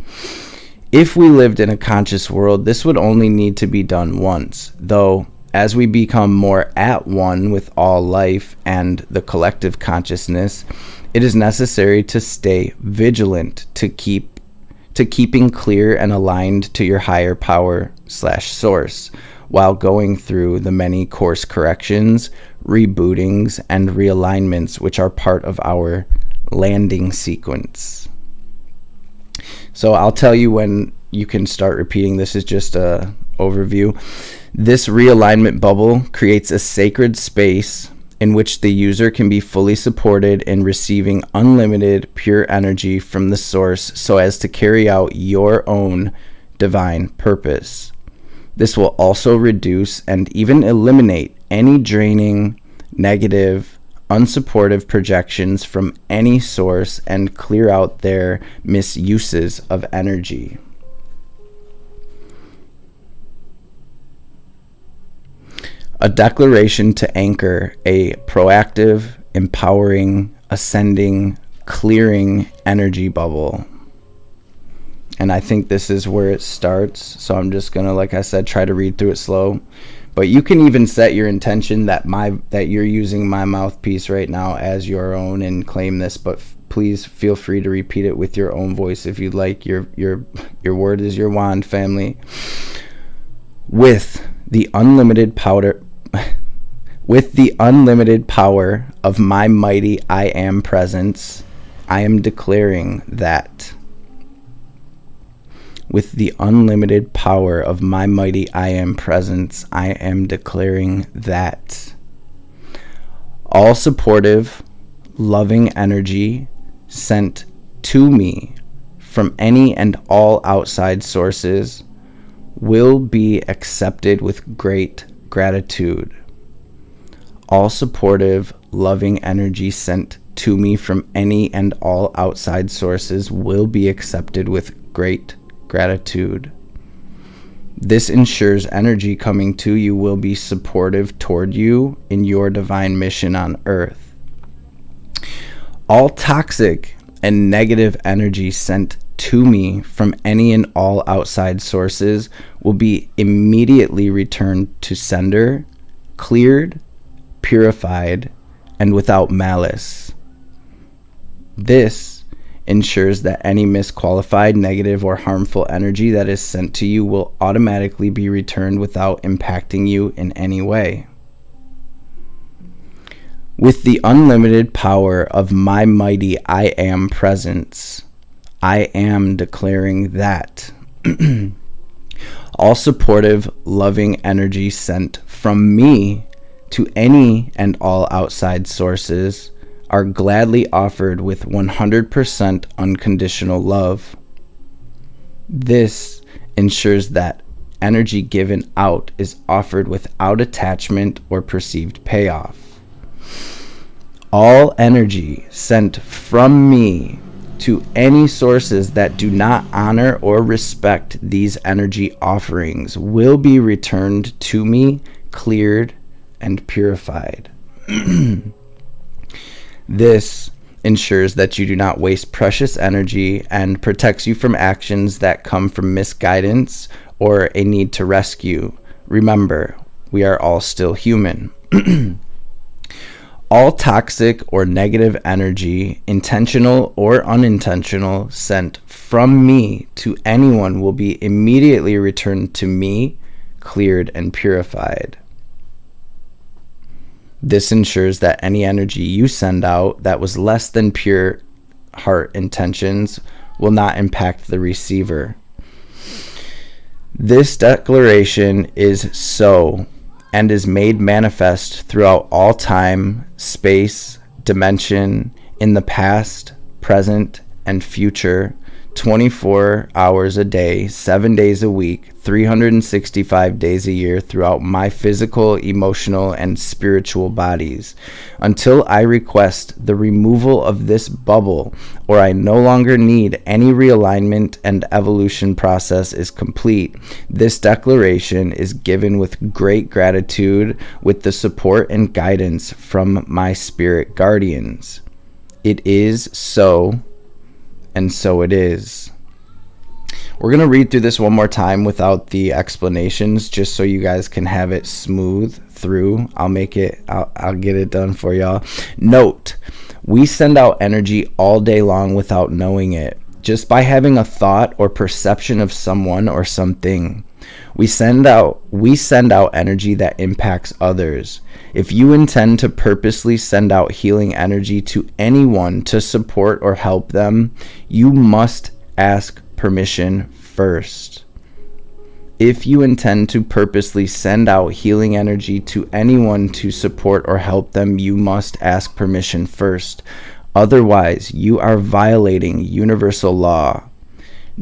If we lived in a conscious world, this would only need to be done once, though as we become more at one with all life and the collective consciousness, it is necessary to stay vigilant to keeping clear and aligned to your higher power / source, while going through the many course corrections, rebootings, and realignments which are part of our landing sequence. So I'll tell you when you can start repeating. This is just a overview. This realignment bubble creates a sacred space in which the user can be fully supported in receiving unlimited pure energy from the source so as to carry out your own divine purpose. This will also reduce and even eliminate any draining, negative, unsupportive projections from any source and clear out their misuses of energy. A declaration to anchor a proactive, empowering, ascending, clearing energy bubble. And I think this is where it starts. So I'm just going to, like I said, try to read through it slow. But you can even set your intention that you're using my mouthpiece right now as your own and claim this. But please feel free to repeat it with your own voice if you'd like. Your word is your wand, family. With the unlimited power of my mighty I am presence, I am declaring that. With the unlimited power of my mighty I am presence, I am declaring that all supportive, loving energy sent to me from any and all outside sources will be accepted with great gratitude. All supportive, loving energy sent to me from any and all outside sources will be accepted with great gratitude. This ensures energy coming to you will be supportive toward you in your divine mission on earth. All toxic and negative energy sent to me from any and all outside sources will be immediately returned to sender, cleared, purified, and without malice. This ensures that any misqualified, negative, or harmful energy that is sent to you will automatically be returned without impacting you in any way. With the unlimited power of my mighty I am presence, I am declaring that all supportive, loving energy sent from me to any and all outside sources are gladly offered with 100% unconditional love. This ensures that energy given out is offered without attachment or perceived payoff. All energy sent from me to any sources that do not honor or respect these energy offerings will be returned to me, cleared, and purified. This ensures that you do not waste precious energy and protects you from actions that come from misguidance or a need to rescue. Remember, we are all still human. All toxic or negative energy, intentional or unintentional, sent from me to anyone will be immediately returned to me, cleared, and purified. This ensures that any energy you send out that was less than pure heart intentions will not impact the receiver. This declaration is so and is made manifest throughout all time, space, dimension, in the past, present, and future, 24 hours a day, 7 days a week, 365 days a year throughout my physical, emotional, and spiritual bodies, until I request the removal of this bubble or I no longer need any realignment and evolution process is complete. This declaration is given with great gratitude with the support and guidance from my spirit guardians. It is so, and so it is. We're going to read through this one more time without the explanations, just so you guys can have it smooth through. I'll get it done for y'all. Note, we send out energy all day long without knowing it, just by having a thought or perception of someone or something. We send out energy that impacts others. If you intend to purposely send out healing energy to anyone to support or help them, you must ask permission first. If you intend to purposely send out healing energy to anyone to support or help them, you must ask permission first. Otherwise, you are violating universal law.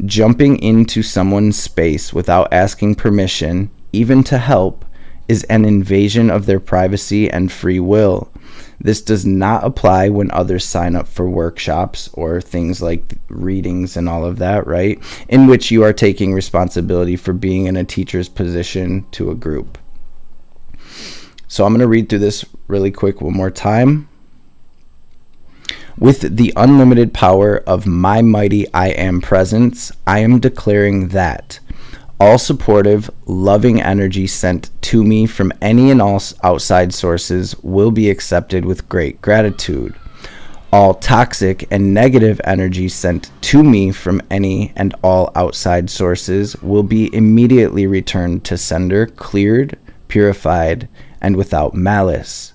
Jumping into someone's space without asking permission, even to help, is an invasion of their privacy and free will. This does not apply when others sign up for workshops or things like readings and all of that, right? In which you are taking responsibility for being in a teacher's position to a group. So I'm going to read through this really quick one more time. With the unlimited power of my mighty I Am presence, I am declaring that all supportive, loving energy sent to me from any and all outside sources will be accepted with great gratitude. All toxic and negative energy sent to me from any and all outside sources will be immediately returned to sender, cleared, purified, and without malice.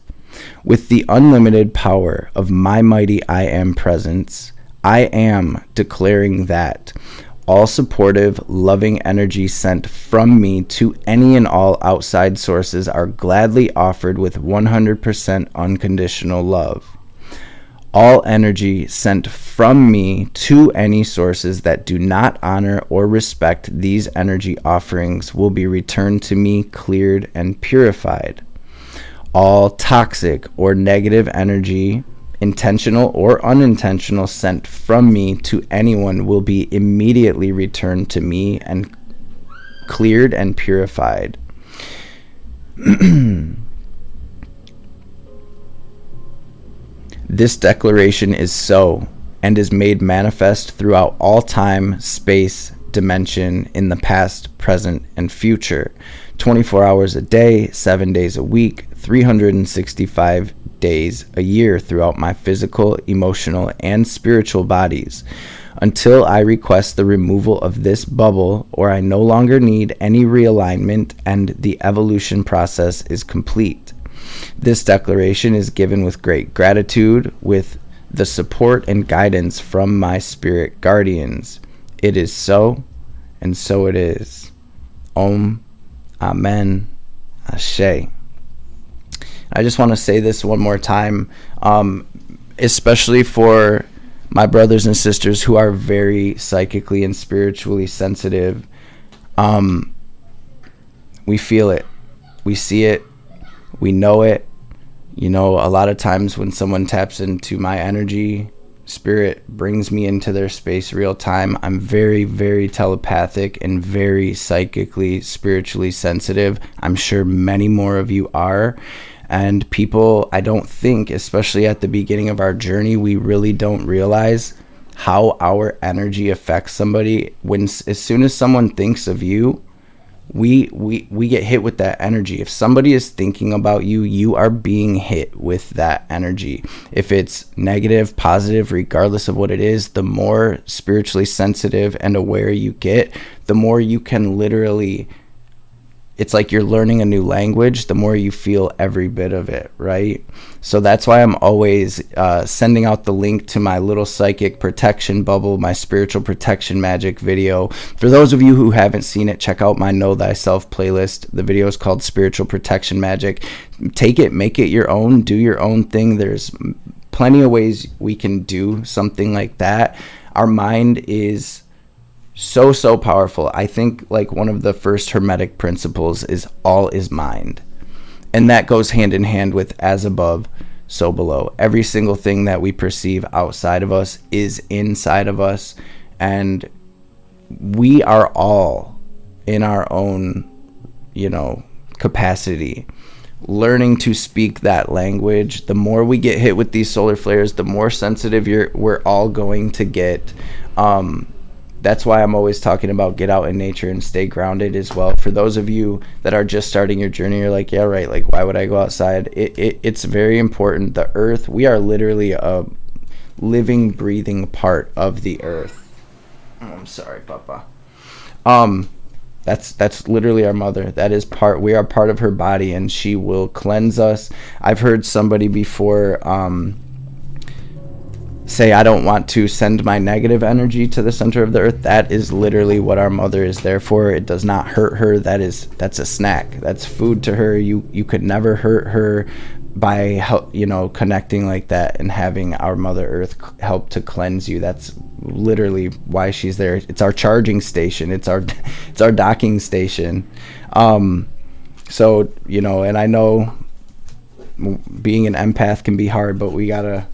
With the unlimited power of my mighty I Am presence, I am declaring that all supportive, loving energy sent from me to any and all outside sources are gladly offered with 100% unconditional love. All energy sent from me to any sources that do not honor or respect these energy offerings will be returned to me cleared and purified. All toxic or negative energy, intentional or unintentional, sent from me to anyone will be immediately returned to me and cleared and purified. This declaration is so and is made manifest throughout all time, space, dimension, in the past, present, and future, 24 hours a day, 7 days a week, 365 days a year throughout my physical, emotional, and spiritual bodies, until I request the removal of this bubble or I no longer need any realignment and the evolution process is complete. This declaration is given with great gratitude, with the support and guidance from my spirit guardians. It is so, and so it is. Om, Amen, Ashe. I just want to say this one more time, especially for my brothers and sisters who are very psychically and spiritually sensitive. We feel it. We see it. We know it. You know, a lot of times when someone taps into my energy, spirit brings me into their space real time. I'm very, very telepathic and very psychically, spiritually sensitive. I'm sure many more of you are. And people, I don't think, especially at the beginning of our journey, we really don't realize how our energy affects somebody. As soon as someone thinks of you, we get hit with that energy. If somebody is thinking about you, you are being hit with that energy. If it's negative, positive, regardless of what it is, the more spiritually sensitive and aware you get, the more you can literally, it's like you're learning a new language, the more you feel every bit of it, right? So that's why I'm always sending out the link to my little psychic protection bubble, my spiritual protection magic video. For those of you who haven't seen it, check out my Know Thyself playlist. The video is called Spiritual Protection Magic. Take it, make it your own, do your own thing. There's plenty of ways we can do something like that. Our mind is so powerful. I think like one of the first hermetic principles is all is mind, and that goes hand in hand with as above so below. Every single thing that we perceive outside of us is inside of us, and we are all in our own, capacity learning to speak that language. The more we get hit with these solar flares, the more sensitive we're all going to get. That's why I'm always talking about get out in nature and stay grounded as well. For those of you that are just starting your journey, you're like, yeah, right, like why would I go outside? It's very important. The earth, we are literally a living, breathing part of the earth. Oh, I'm sorry, Papa. That's literally our mother. We are part of her body, and she will cleanse us. I've heard somebody before say I don't want to send my negative energy to the center of the earth, that is literally what our mother is there for. It does not hurt her. That's a snack. That's food to her. You could never hurt her by connecting like that and having our mother earth help to cleanse you. That's literally why she's there. It's our charging station. It's our docking station. So and I know being an empath can be hard, but we gotta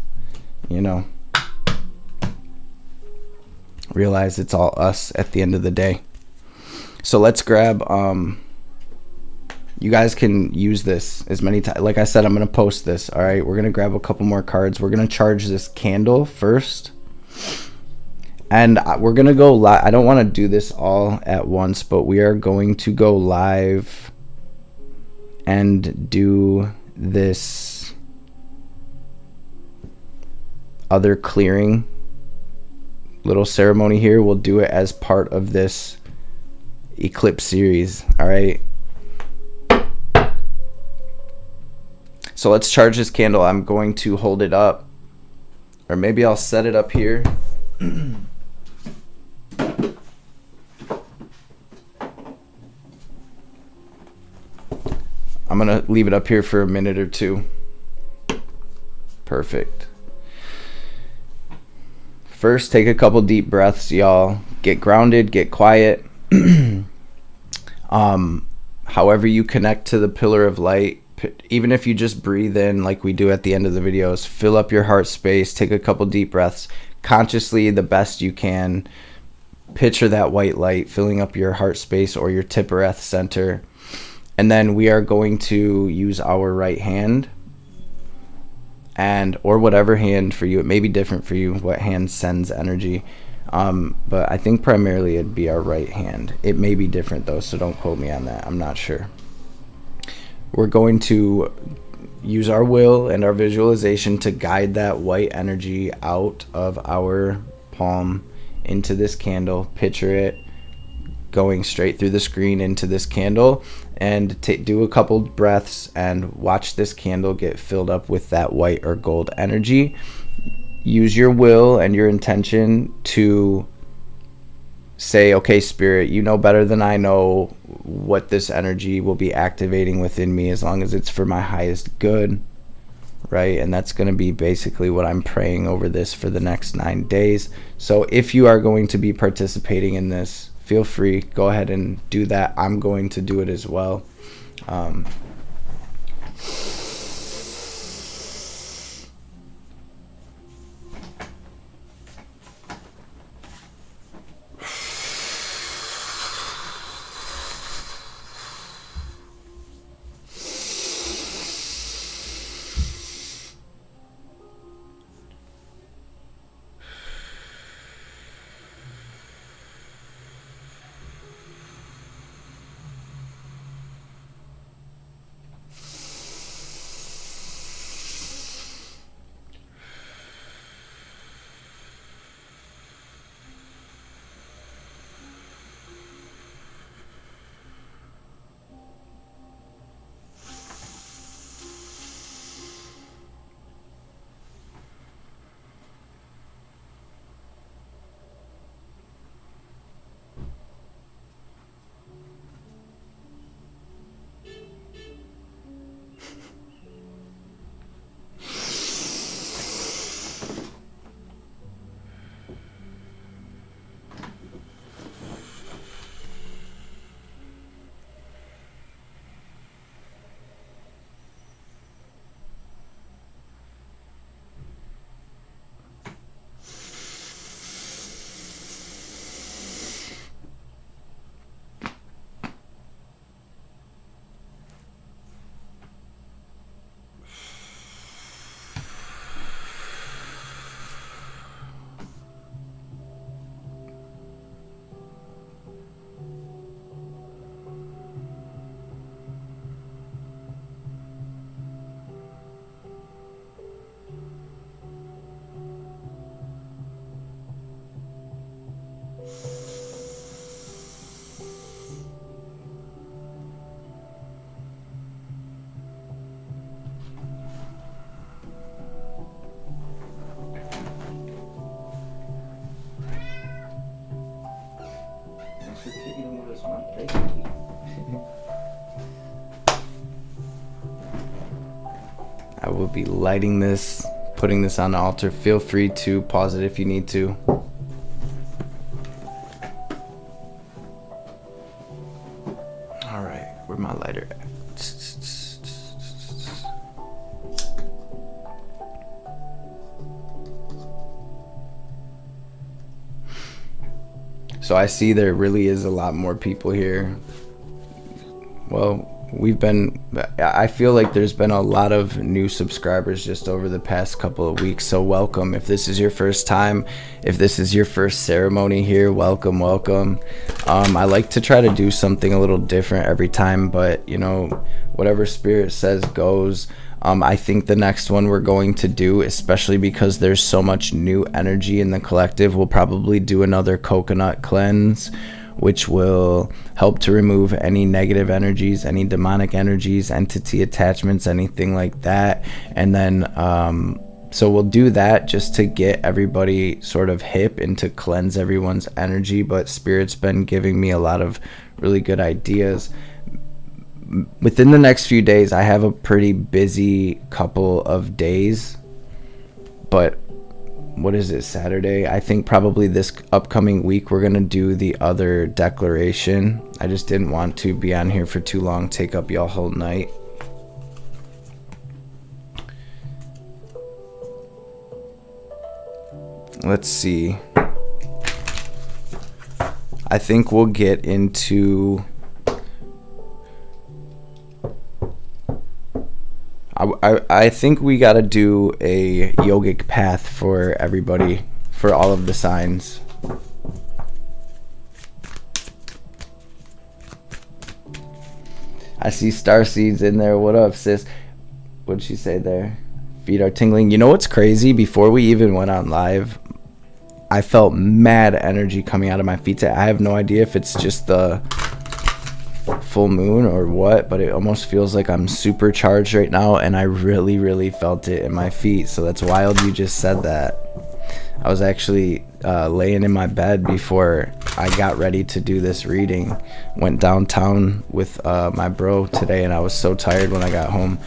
realize it's all us at the end of the day. So let's grab you guys can use this as many times. Like I said, I'm gonna post this. All right, we're gonna grab a couple more cards. We're gonna charge this candle first, and we're gonna go live. I don't want to do this all at once, but we are going to go live and do this other clearing little ceremony here. We'll do it as part of this eclipse series. All right, so let's charge this candle. I'm going to hold it up, or maybe I'll set it up here. I'm gonna leave it up here for a minute or two. Perfect. First, take a couple deep breaths, y'all. Get grounded, get quiet. However you connect to the pillar of light, even if you just breathe in like we do at the end of the videos, fill up your heart space, take a couple deep breaths, consciously the best you can. Picture that white light filling up your heart space or your Tippereth center. And then we are going to use our right hand, or whatever hand for you. It may be different for you what hand sends energy, but I think primarily it'd be our right hand. It may be different though, so don't quote me on that. I'm not sure. We're going to use our will and our visualization to guide that white energy out of our palm into this candle. Picture it going straight through the screen into this candle, and do a couple breaths and watch this candle get filled up with that white or gold energy. Use your will and your intention to say, okay, Spirit, you know better than I know what this energy will be activating within me, as long as it's for my highest good, right? And that's going to be basically what I'm praying over this for the next 9 days. So if you are going to be participating in this, feel free, go ahead and do that. I'm going to do it as well. I will be lighting this, putting this on the altar. Feel free to pause it if you need to. All right, where's my lighter at? So I see there really is a lot more people here. Well, I feel like there's been a lot of new subscribers just over the past couple of weeks. So welcome. If this is your first time, if this is your first ceremony here, welcome. I like to try to do something a little different every time, but you know, whatever spirit says goes. I think the next one we're going to do, especially because there's so much new energy in the collective, we'll probably do another coconut cleanse, which will help to remove any negative energies, any demonic energies, entity attachments, anything like that. And then so we'll do that just to get everybody sort of hip and to cleanse everyone's energy. But Spirit's been giving me a lot of really good ideas. Within the next few days, I have a pretty busy couple of days, but what is it, Saturday? I think probably this upcoming week we're gonna do the other declaration. I just didn't want to be on here for too long, take up y'all whole night. Let's see. I think we'll get into I think we got to do a yogic path for everybody, for all of the signs. I see Starseeds in there. What up, sis? What'd she say there? Feet are tingling. You know what's crazy? Before we even went on live, I felt mad energy coming out of my feet. I have no idea if it's just the full moon or what, but it almost feels like I'm supercharged right now, and I really felt it in my feet. So that's wild you just said that. I was actually laying in my bed before I got ready to do this reading. Went downtown with my bro today, and I was so tired when I got home,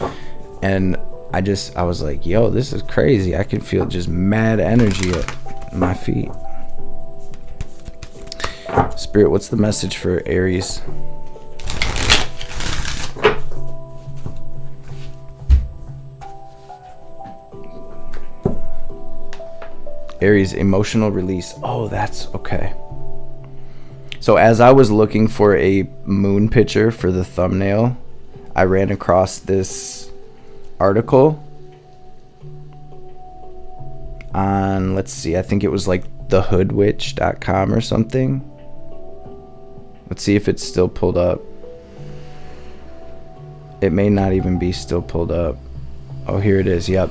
and I was like, yo, this is crazy. I can feel just mad energy at my feet. Spirit, what's the message for Aries? Aries, emotional release. Oh, that's okay. So as I was looking for a moon picture for the thumbnail, I ran across this article on, let's see, I think it was like thehoodwitch.com or something. Let's see if it's still pulled up. It may not even be still pulled up. Oh, here it is. Yep.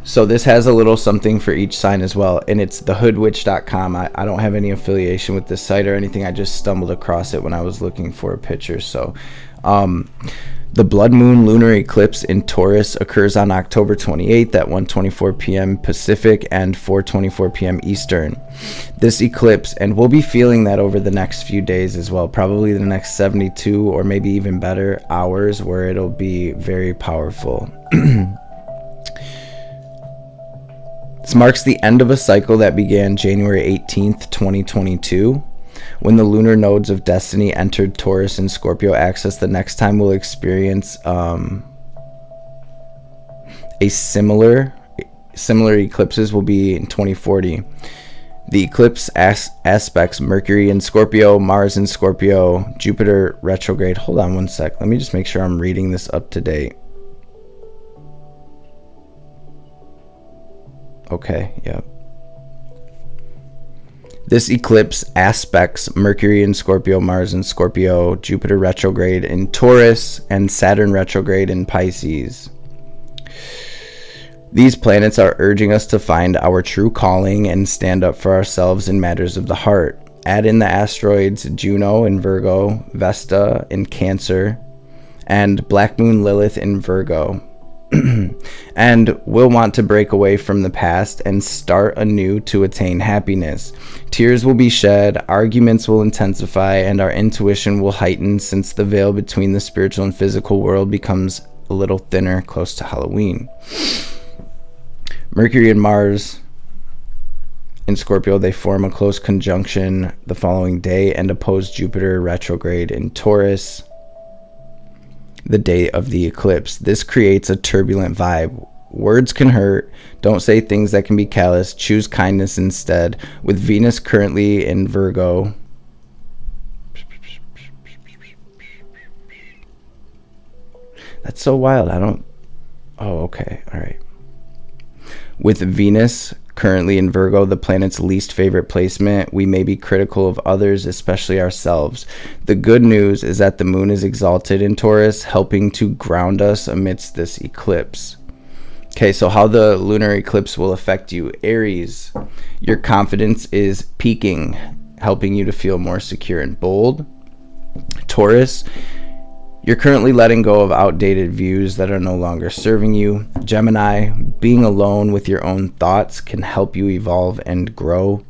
So this has a little something for each sign as well, and it's thehoodwitch.com. I don't have any affiliation with this site or anything. I just stumbled across it when I was looking for a picture. So the blood moon lunar eclipse in Taurus occurs on October 28th at 1:24 p.m. Pacific and 4:24 p.m. Eastern. This eclipse, and we'll be feeling that over the next few days as well, probably the next 72 or maybe even better hours, where it'll be very powerful. This marks the end of a cycle that began January 18th, 2022, when the lunar nodes of destiny entered Taurus and Scorpio axis. The next time we'll experience a similar eclipses will be in 2040. The eclipse aspects Mercury in Scorpio, Mars in Scorpio, Jupiter retrograde. Hold on one sec. Let me just make sure I'm reading this up to date. Okay, yep. This eclipse aspects Mercury in Scorpio, Mars in Scorpio, Jupiter retrograde in Taurus, and Saturn retrograde in Pisces. These planets are urging us to find our true calling and stand up for ourselves in matters of the heart. Add in the asteroids Juno in Virgo, Vesta in Cancer, and Black Moon Lilith in Virgo. and will want to break away from the past and start anew to attain happiness. Tears will be shed, arguments will intensify, and our intuition will heighten since the veil between the spiritual and physical world becomes a little thinner close to Halloween. Mercury and Mars in Scorpio, they form a close conjunction the following day and oppose Jupiter retrograde in Taurus the day of the eclipse. This creates a turbulent vibe. Words can hurt. Don't say things that can be callous. Choose kindness instead. With Venus currently in Virgo, that's so wild. Okay. All right. With Venus currently in Virgo, the planet's least favorite placement, we may be critical of others, especially ourselves. The good news is that the moon is exalted in Taurus, helping to ground us amidst this eclipse. Okay, so how the lunar eclipse will affect you. Aries, your confidence is peaking, helping you to feel more secure and bold. Taurus, you're currently letting go of outdated views that are no longer serving you. Gemini, being alone with your own thoughts can help you evolve and grow.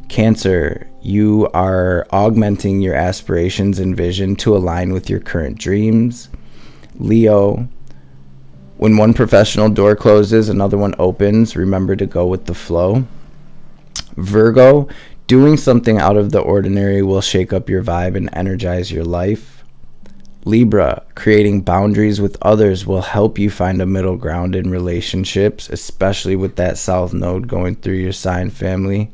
Cancer, you are augmenting your aspirations and vision to align with your current dreams. Leo, when one professional door closes, another one opens. Remember to go with the flow. Virgo, doing something out of the ordinary will shake up your vibe and energize your life. Libra, creating boundaries with others will help you find a middle ground in relationships, especially with that south node going through your sign family.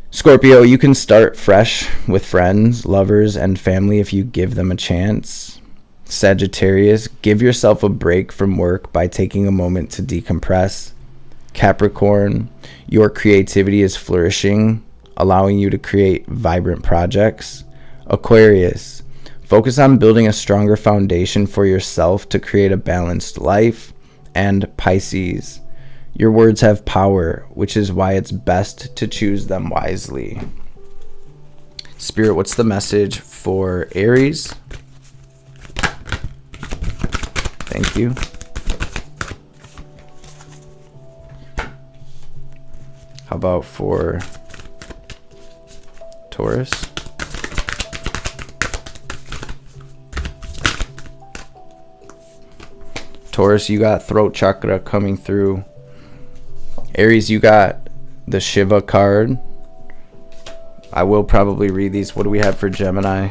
Scorpio, you can start fresh with friends, lovers, and family if you give them a chance. Sagittarius, give yourself a break from work by taking a moment to decompress. Capricorn, your creativity is flourishing, allowing you to create vibrant projects. Aquarius, focus on building a stronger foundation for yourself to create a balanced life. And Pisces, your words have power, which is why it's best to choose them wisely. Spirit, what's the message for Aries? Thank you. How about for Taurus? Taurus, you got throat chakra coming through. Aries, you got the Shiva card. I will probably read these. What do we have for Gemini?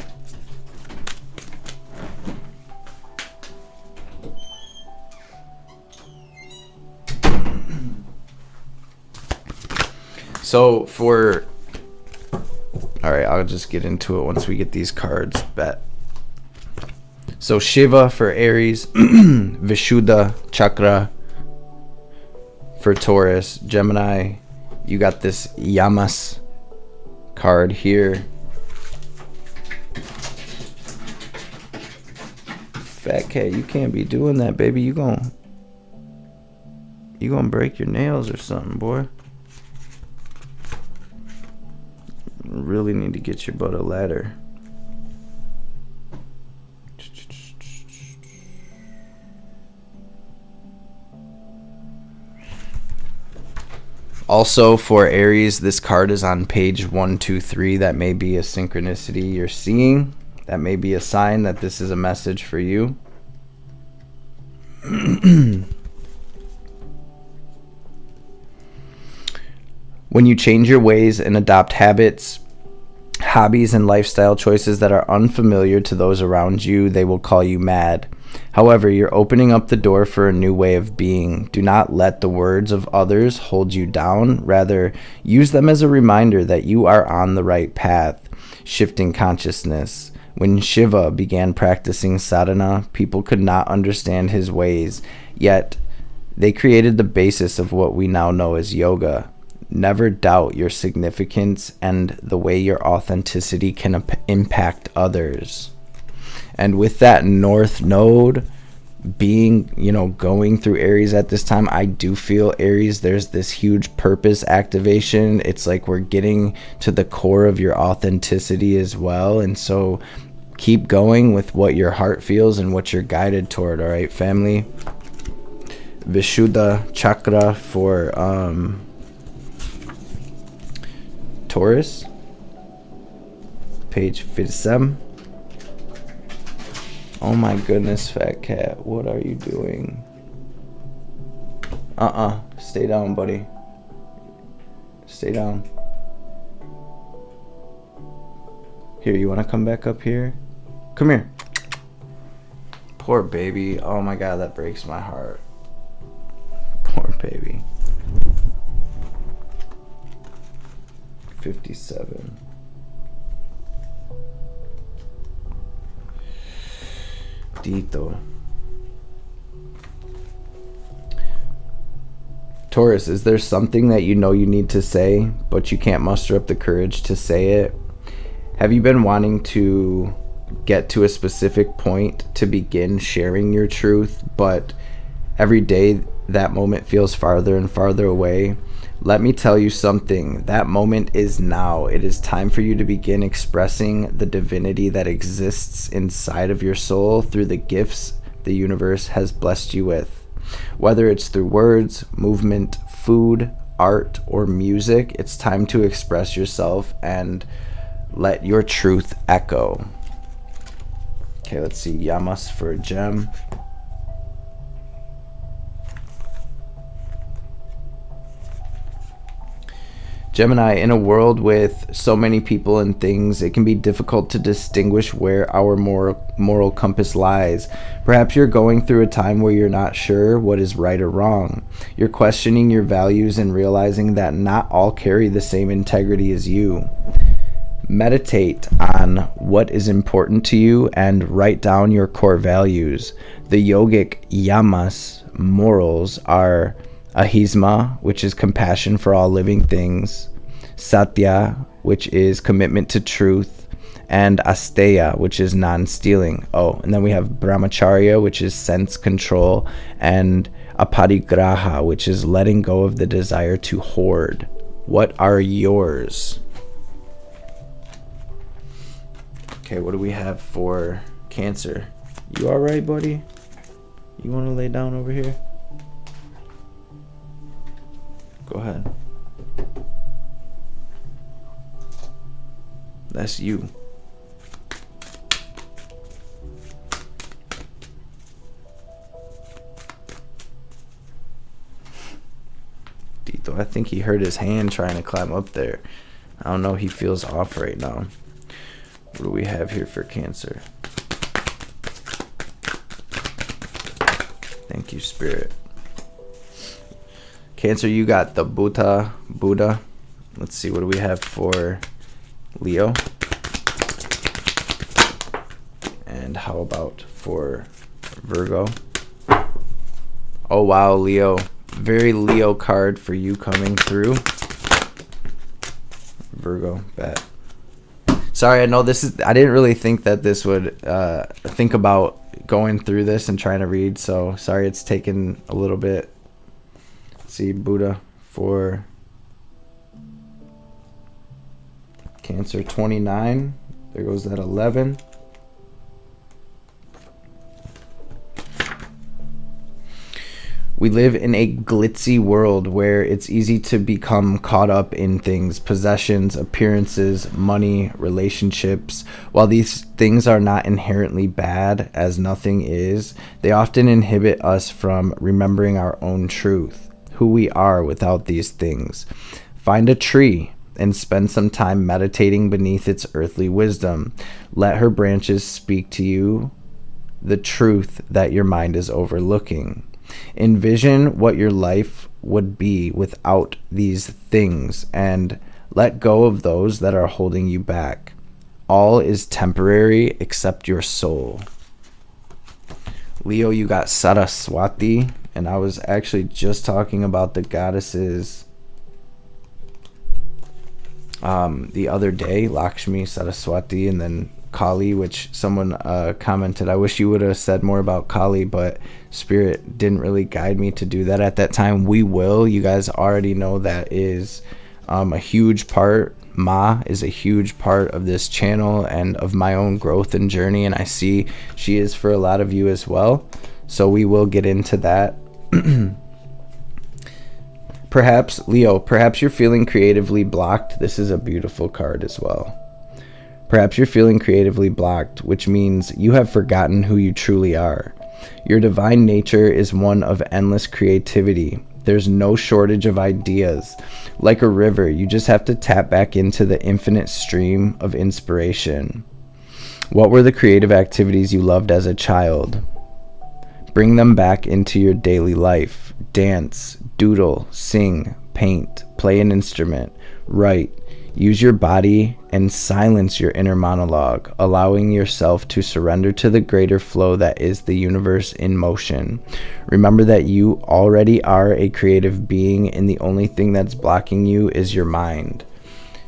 So for... Alright, I'll just get into it once we get these cards. Bet. So Shiva for Aries, Vishuddha Chakra for Taurus. Gemini, you got this Yamas card here. Fat cat, you can't be doing that, baby. You gonna break your nails or something, boy. You really need to get your butt a ladder. Also for Aries, this card is on page 123. That may be a synchronicity you're seeing. That may be a sign that this is a message for you. When you change your ways and adopt habits, hobbies, and lifestyle choices that are unfamiliar to those around you, they will call you mad. However, you're opening up the door for a new way of being. Do not let the words of others hold you down. Rather, use them as a reminder that you are on the right path. Shifting consciousness. When Shiva began practicing sadhana, people could not understand his ways, yet they created the basis of what we now know as yoga. Never doubt your significance and the way your authenticity can impact others. And with that North Node being, going through Aries at this time, I do feel Aries, there's this huge purpose activation. It's like we're getting to the core of your authenticity as well. And so keep going with what your heart feels and what you're guided toward. All right, family. Vishuddha chakra for Taurus, page 57. Oh my goodness, fat cat, what are you doing? Stay down, buddy. Stay down. Here, you want to come back up here? Come here. Poor baby. Oh my god, that breaks my heart. Poor baby. 57. Dito. Taurus, is there something that you know you need to say, but you can't muster up the courage to say it? Have you been wanting to get to a specific point to begin sharing your truth, but every day that moment feels farther and farther away? Let me tell you something. That moment is now. It is time for you to begin expressing the divinity that exists inside of your soul through the gifts the universe has blessed you with. Whether it's through words, movement, food, art, or music, it's time to express yourself and let your truth echo. Okay, let's see. Yamas for a gem. Gemini, in a world with so many people and things, it can be difficult to distinguish where our moral compass lies. Perhaps you're going through a time where you're not sure what is right or wrong. You're questioning your values and realizing that not all carry the same integrity as you. Meditate on what is important to you and write down your core values. The yogic yamas, morals, are Ahisma, which is compassion for all living things, Satya, which is commitment to truth, and Asteya, which is non-stealing. Oh, and then we have Brahmacharya, which is sense control, and Aparigraha, which is letting go of the desire to hoard. What are yours? Okay, what do we have for Cancer? You all right, buddy? You want to lay down over here? Go ahead. That's you. Dito, I think he hurt his hand trying to climb up there. I don't know, he feels off right now. What do we have here for Cancer? Thank you, Spirit. Cancer, you got the Buddha. Let's see, what do we have for Leo? And how about for Virgo? Oh wow, Leo. Very Leo card for you coming through. Virgo, bet. Sorry, I know this is, I didn't really think that this would think about going through this and trying to read, so sorry it's taken a little bit. See, Buddha for Cancer, 29. There goes that 11. We live in a glitzy world where it's easy to become caught up in things, possessions, appearances, money, relationships. While these things are not inherently bad, as nothing is, they often inhibit us from remembering our own truth, who we are without these things. Find a tree and spend some time meditating beneath its earthly wisdom. Let her branches speak to you the truth that your mind is overlooking. Envision what your life would be without these things and let go of those that are holding you back. All is temporary except your soul. Leo, you got Saraswati, and I was actually just talking about the goddesses the other day, Lakshmi, Saraswati, and then Kali, which someone commented, I wish you would have said more about Kali, but Spirit didn't really guide me to do that at that time. We will. You guys already know that is a huge part. Ma is a huge part of this channel and of my own growth and journey, and I see she is for a lot of you as well. So we will get into that Perhaps, Leo, perhaps you're feeling creatively blocked. This is a beautiful card as well. Perhaps you're feeling creatively blocked, which means you have forgotten who you truly are. Your divine nature is one of endless creativity. There's no shortage of ideas. Like a river, you just have to tap back into the infinite stream of inspiration. What were the creative activities you loved as a child? Bring them back into your daily life. Dance, doodle, sing, paint, play an instrument, write. Use your body and silence your inner monologue, allowing yourself to surrender to the greater flow that is the universe in motion. Remember that you already are a creative being, and the only thing that's blocking you is your mind.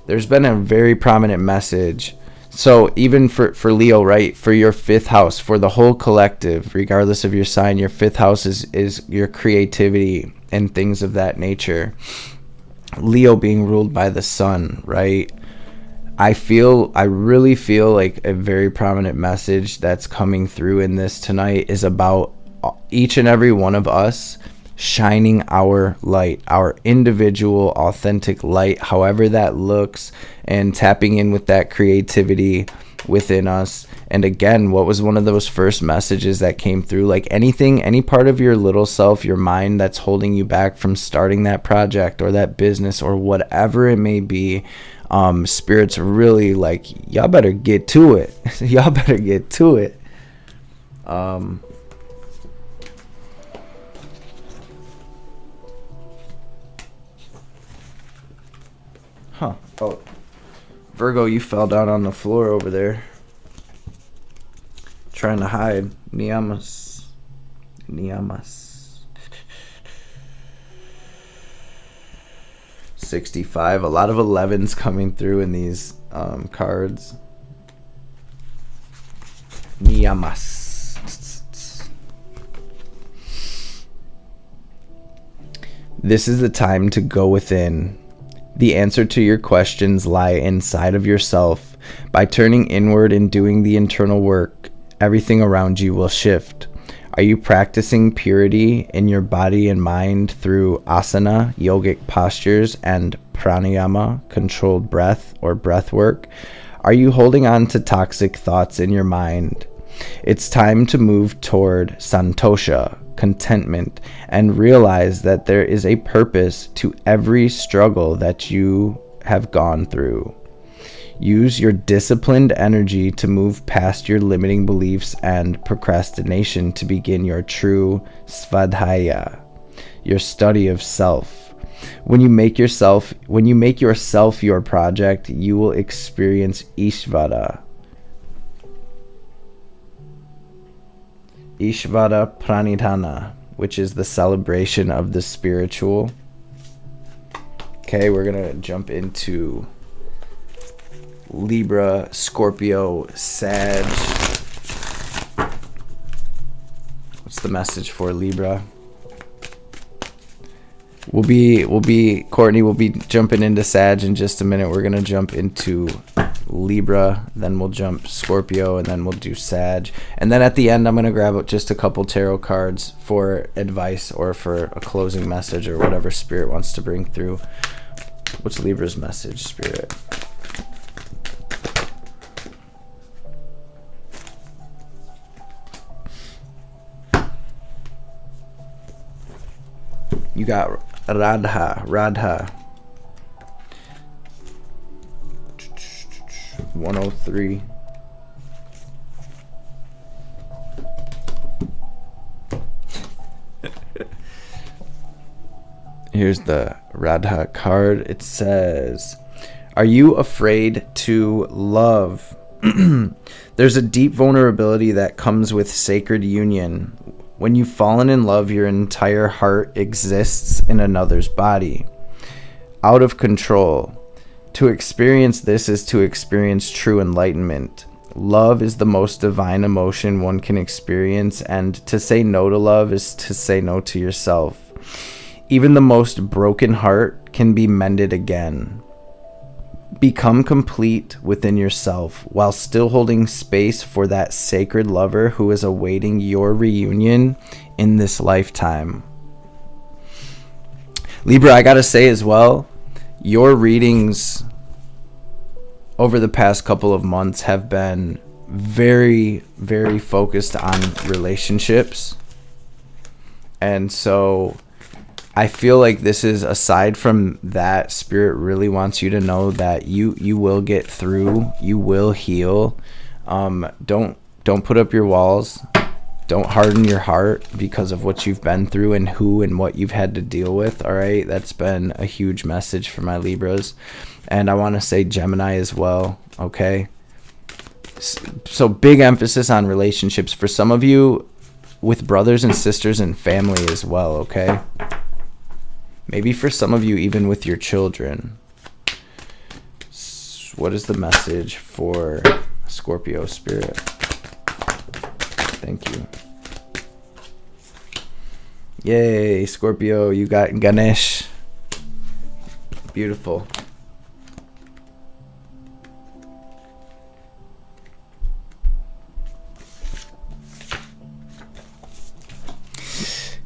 There's been a very prominent message. So even for Leo, right, for your fifth house, for the whole collective, regardless of your sign, your fifth house is your creativity and things of that nature. Leo being ruled by the sun, right? I really feel like a very prominent message that's coming through in this tonight is about each and every one of us shining our light, our individual authentic light, however that looks, and tapping in with that creativity within us. And again, what was one of those first messages that came through? Like anything, any part of your little self, your mind that's holding you back from starting that project or that business or whatever it may be, Spirit's really like, y'all better get to it. Y'all better get to it. Oh, Virgo, you fell down on the floor over there. Trying to hide. Niyamas. 65. A lot of 11s coming through in these cards. Niyamas. This is the time to go within. The answer to your questions lie inside of yourself. By turning inward and doing the internal work, everything around you will shift. Are you practicing purity in your body and mind through asana, yogic postures, and pranayama, controlled breath or breath work? Are you holding on to toxic thoughts in your mind? It's time to move toward santosha, contentment, and realize that there is a purpose to every struggle that you have gone through. Use your disciplined energy to move past your limiting beliefs and procrastination to begin your true svadhyaya, your study of self. When you make yourself your project, you will experience Ishvara. Ishvara Pranidhana, which is the celebration of the spiritual. Okay, we're going to jump into Libra, Scorpio, Sag. What's the message for Libra? Courtney will be jumping into Sag in just a minute. We're going to jump into Libra, then we'll jump Scorpio, and then we'll do Sag. And then at the end, I'm going to grab just a couple tarot cards for advice or for a closing message or whatever Spirit wants to bring through. What's Libra's message, Spirit? You got Radha. 103. Here's the Radha card. It says, are you afraid to love? There's a deep vulnerability that comes with sacred union. When you've fallen in love, your entire heart exists in another's body. Out of control. To experience this is to experience true enlightenment. Love is the most divine emotion one can experience, and to say no to love is to say no to yourself. Even the most broken heart can be mended again. Become complete within yourself while still holding space for that sacred lover who is awaiting your reunion in this lifetime. Libra, I gotta say as well, your readings over the past couple of months have been very, very focused on relationships. And so I feel like this is, aside from that, Spirit really wants you to know that you will get through, you will heal. Don't put up your walls. Don't harden your heart because of what you've been through and who and what you've had to deal with. All right, that's been a huge message for my Libras. And I want to say Gemini as well. Okay, so big emphasis on relationships for some of you, with brothers and sisters and family as well. Okay, maybe for some of you even with your children. What is the message for Scorpio Spirit? Thank you. Yay, Scorpio, you got Ganesh. Beautiful.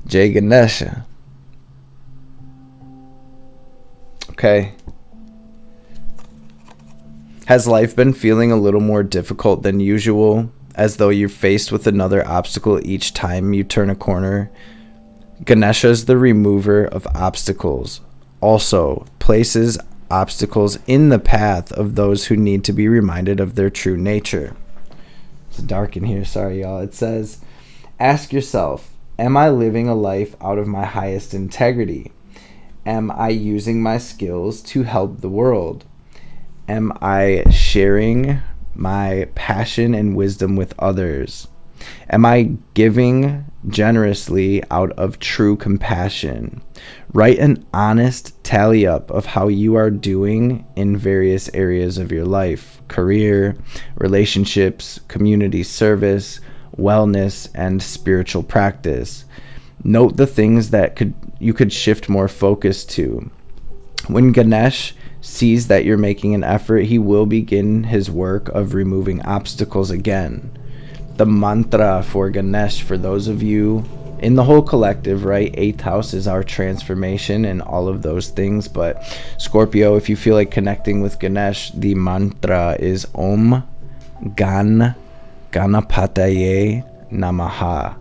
Jay Ganesha. Okay. Has life been feeling a little more difficult than usual, as though you're faced with another obstacle each time you turn a corner? Ganesha is the remover of obstacles. Also, places obstacles in the path of those who need to be reminded of their true nature. It's dark in here, sorry y'all. It says, ask yourself, am I living a life out of my highest integrity? Am I using my skills to help the world? Am I sharing my passion and wisdom with others? Am I giving generously out of true compassion? Write an honest tally up of how you are doing in various areas of your life: career, relationships, community service, wellness, and spiritual practice. Note the things that you could shift more focus to. When Ganesh sees that you're making an effort, he will begin his work of removing obstacles again. The mantra for Ganesh, for those of you in the whole collective, right? 8th house is our transformation and all of those things. But Scorpio, if you feel like connecting with Ganesh, the mantra is Om Ganapataye Namaha.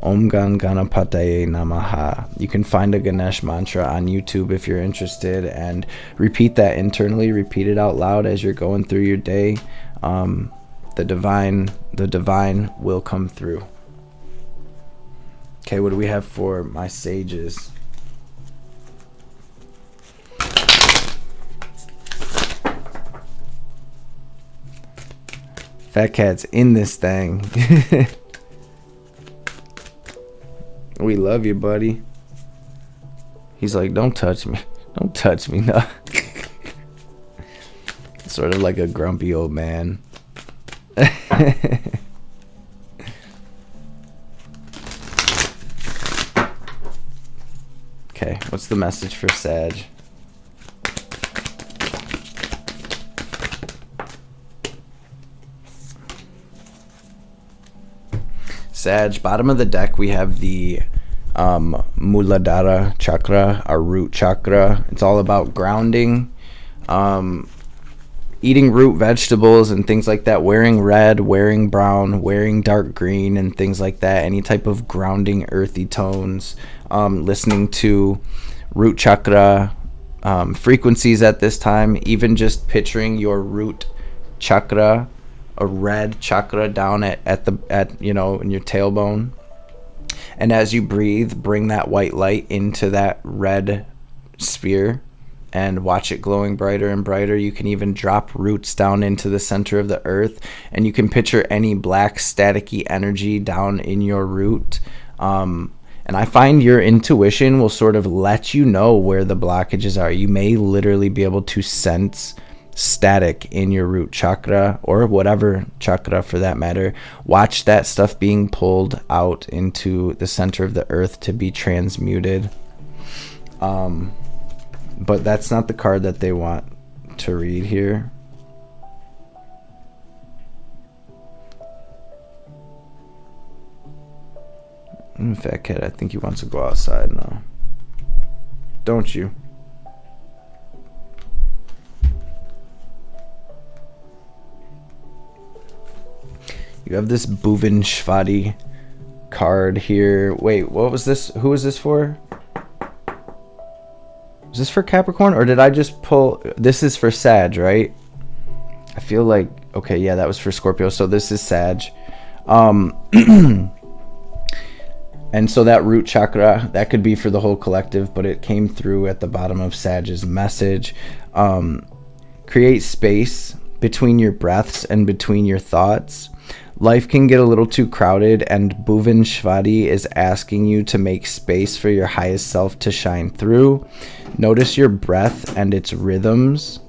Om Ganapataye Namaha. You can find a Ganesh mantra on YouTube if you're interested, and repeat that internally. Repeat it out loud as you're going through your day. The divine will come through. Okay, what do we have for my sages? Fat Cat's in this thing. We love you, buddy. He's like, don't touch me. Don't touch me, no. Sort of like a grumpy old man. Okay, what's the message for Sag? Sag, bottom of the deck, we have the Muladhara chakra, our root chakra. It's all about grounding, eating root vegetables and things like that, wearing red, wearing brown, wearing dark green and things like that, any type of grounding earthy tones, listening to root chakra frequencies at this time, even just picturing your root chakra, a red chakra down at you know, in your tailbone, and as you breathe, bring that white light into that red sphere and watch it glowing brighter and brighter. You can even drop roots down into the center of the earth, and you can picture any black staticky energy down in your root. And I find your intuition will sort of let you know where the blockages are. You may literally be able to sense static in your root chakra, or whatever chakra for that matter. Watch that stuff being pulled out into the center of the earth to be transmuted. But that's not the card that they want to read here. Fat Cat, I think he wants to go outside now. don't you? You have this Bhuvan Shvati card here. Wait, what was this? Who was this for? Is this for Capricorn, or did I just pull? This is for Sag, right? I feel like, okay, yeah, that was for Scorpio. So this is Sag. And so that root chakra, that could be for the whole collective, but it came through at the bottom of Sag's message. Create space between your breaths and between your thoughts. Life can get a little too crowded, and Bhuvan Shvati is asking you to make space for your highest self to shine through. Notice your breath and its rhythms.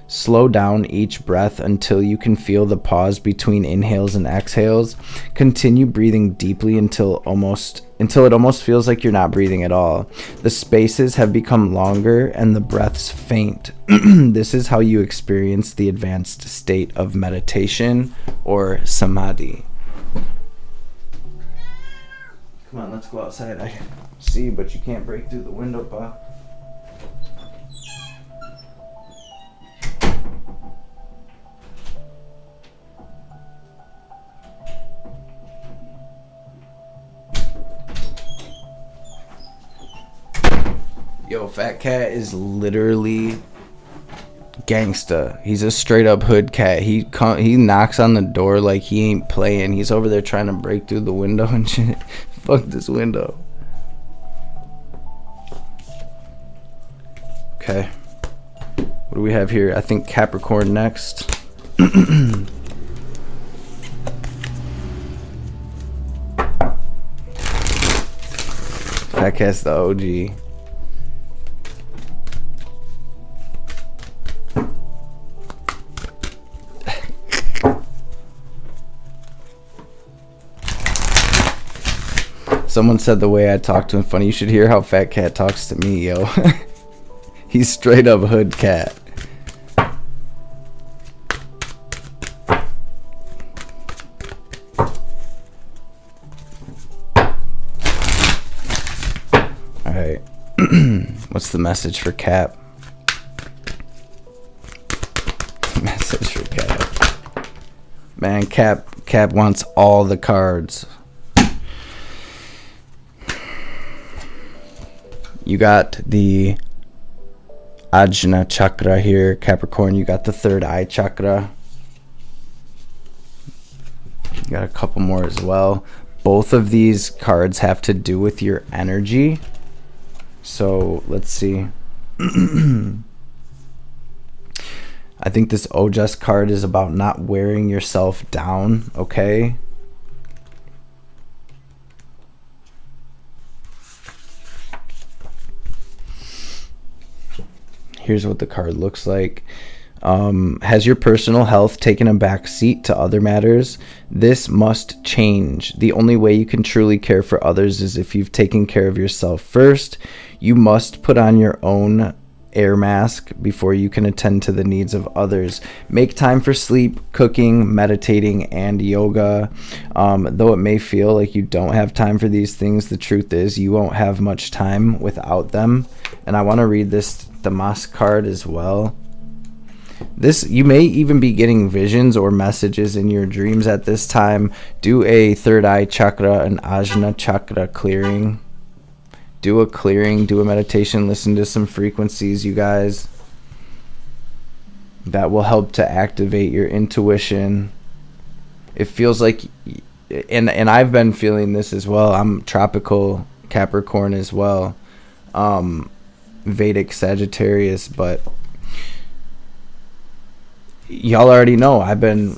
Slow down each breath until you can feel the pause between inhales and exhales. Continue breathing deeply until it almost feels like you're not breathing at all. The spaces have become longer and the breaths faint. This is how you experience the advanced state of meditation or samadhi. Come on, let's go outside. I see, but you can't break through the window, Pa. Yo, Fat Cat is literally gangsta. He's a straight up hood cat. He knocks on the door like he ain't playing. He's over there trying to break through the window and shit. Fuck this window. Okay. What do we have here? I think Capricorn next. Fat Cat's the OG. Someone said the way I talk to him funny. You should hear how Fat Cat talks to me, yo. He's straight up hood cat. Alright. What's the message for Cap? Message for Cap. Man, Cap wants all the cards. You got the Ajna chakra here, Capricorn. You got the third eye chakra. You got a couple more as well. Both of these cards have to do with your energy. So let's see. I think this Ojas card is about not wearing yourself down, okay? Here's what the card looks like. Has your personal health taken a back seat to other matters? This must change. The only way you can truly care for others is if you've taken care of yourself first. You must put on your own air mask before you can attend to the needs of others. Make time for sleep, cooking, meditating, and yoga. Though it may feel like you don't have time for these things, the truth is you won't have much time without them. And I want to read this Damas card as well. You may even be getting visions or messages in your dreams at this time. Do a third eye chakra and Ajna chakra clearing. Do a clearing, do a meditation, listen to some frequencies, you guys. That will help to activate your intuition. It feels like, and I've been feeling this as well. I'm tropical Capricorn as well. Vedic Sagittarius, but y'all already know I've been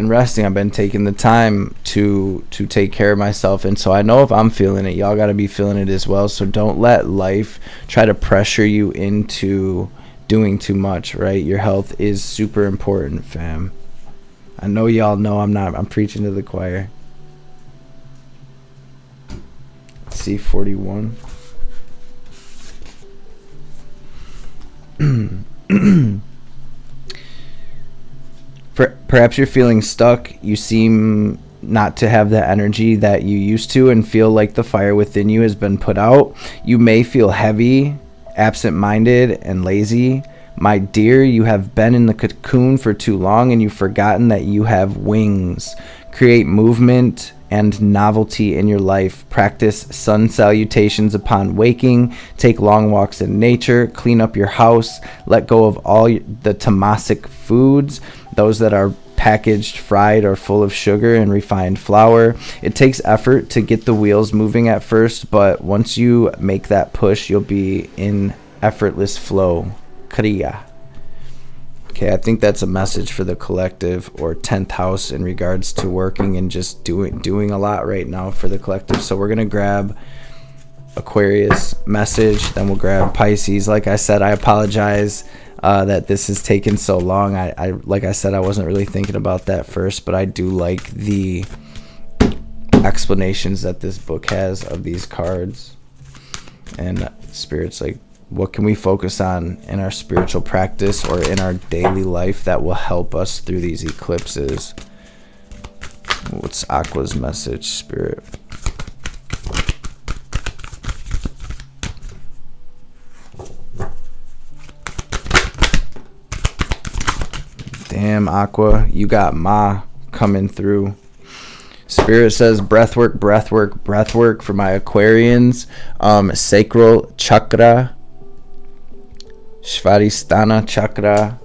resting. I've been taking the time to take care of myself, and so I know if I'm feeling it, y'all got to be feeling it as well. So don't let life try to pressure you into doing too much, right? Your health is super important, fam. I know y'all know I'm preaching to the choir. C41. Perhaps you're feeling stuck. You seem not to have the energy that you used to and feel like the fire within you has been put out. You may feel heavy absent-minded and lazy. My dear, you have been in the cocoon for too long and you've forgotten that you have wings. Create movement and novelty in your life. Practice sun salutations upon waking. Take long walks in nature. Clean up your house. Let go of all the tamasic foods, those that are packaged, fried, or full of sugar and refined flour. It takes effort to get the wheels moving at first, but once you make that push, you'll be in effortless flow. Kriya. Okay, I think that's a message for the collective or 10th house in regards to working and just doing a lot right now for the collective. So we're going to grab Aquarius message, then we'll grab Pisces. Like I said, I apologize that this has taken so long. I like I said, I wasn't really thinking about that first, but I do like the explanations that this book has of these cards. And Spirit's like, what can we focus on in our spiritual practice or in our daily life that will help us through these eclipses? What's Aqua's message, Spirit? Damn, Aqua, you got Ma coming through. Spirit says breathwork, breathwork, breathwork for my Aquarians. Sacral chakra, Svadhisthana chakra.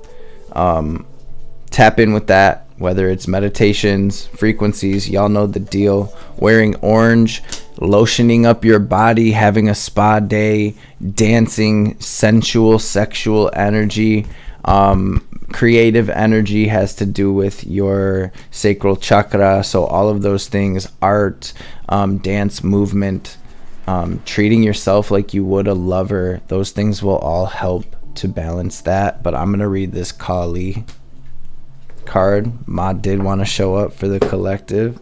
Tap in with that, whether it's meditations, frequencies, y'all know the deal. Wearing orange, lotioning up your body, having a spa day, dancing, sensual, sexual energy. Creative energy has to do with your sacral chakra. So all of those things, art, dance, movement, treating yourself like you would a lover, those things will all help to balance that. But I'm going to read this Kali card. Ma did want to show up for the collective.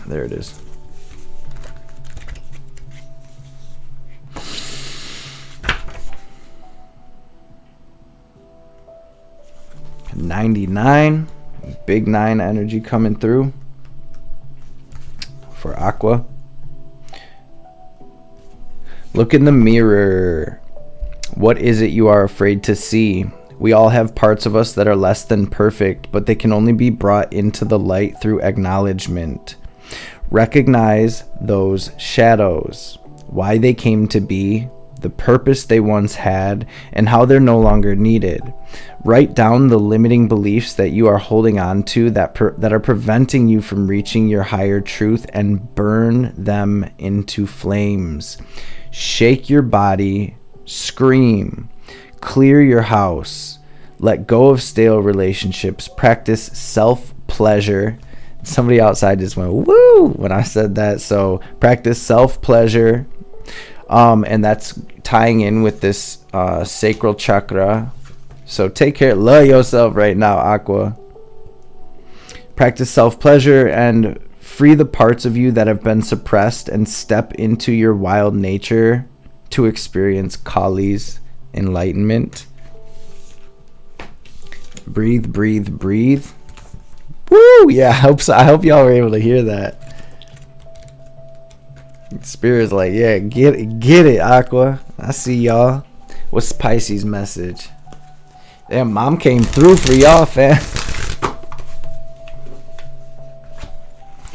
There it is. $99, big 9 energy coming through for Aqua. Look in the mirror. What is it you are afraid to see? We all have parts of us that are less than perfect, but they can only be brought into the light through acknowledgement. Recognize those shadows, why they came to be, the purpose they once had, and how they're no longer needed. Write down the limiting beliefs that you are holding on to that are preventing you from reaching your higher truth, and burn them into flames. Shake your body, scream, clear your house, let go of stale relationships, practice self-pleasure. Somebody outside just went woo when I said that. So practice self-pleasure. And that's tying in with this sacral chakra. So take care, love yourself right now, Aqua. Practice self-pleasure and free the parts of you that have been suppressed, and step into your wild nature to experience Kali's enlightenment. Breathe, breathe, breathe. Woo! Yeah, I hope so. I hope y'all were able to hear that. Spirit's like, yeah, get it, Aqua. I see y'all. What's Pisces' message? Damn, Mom came through for y'all, fam.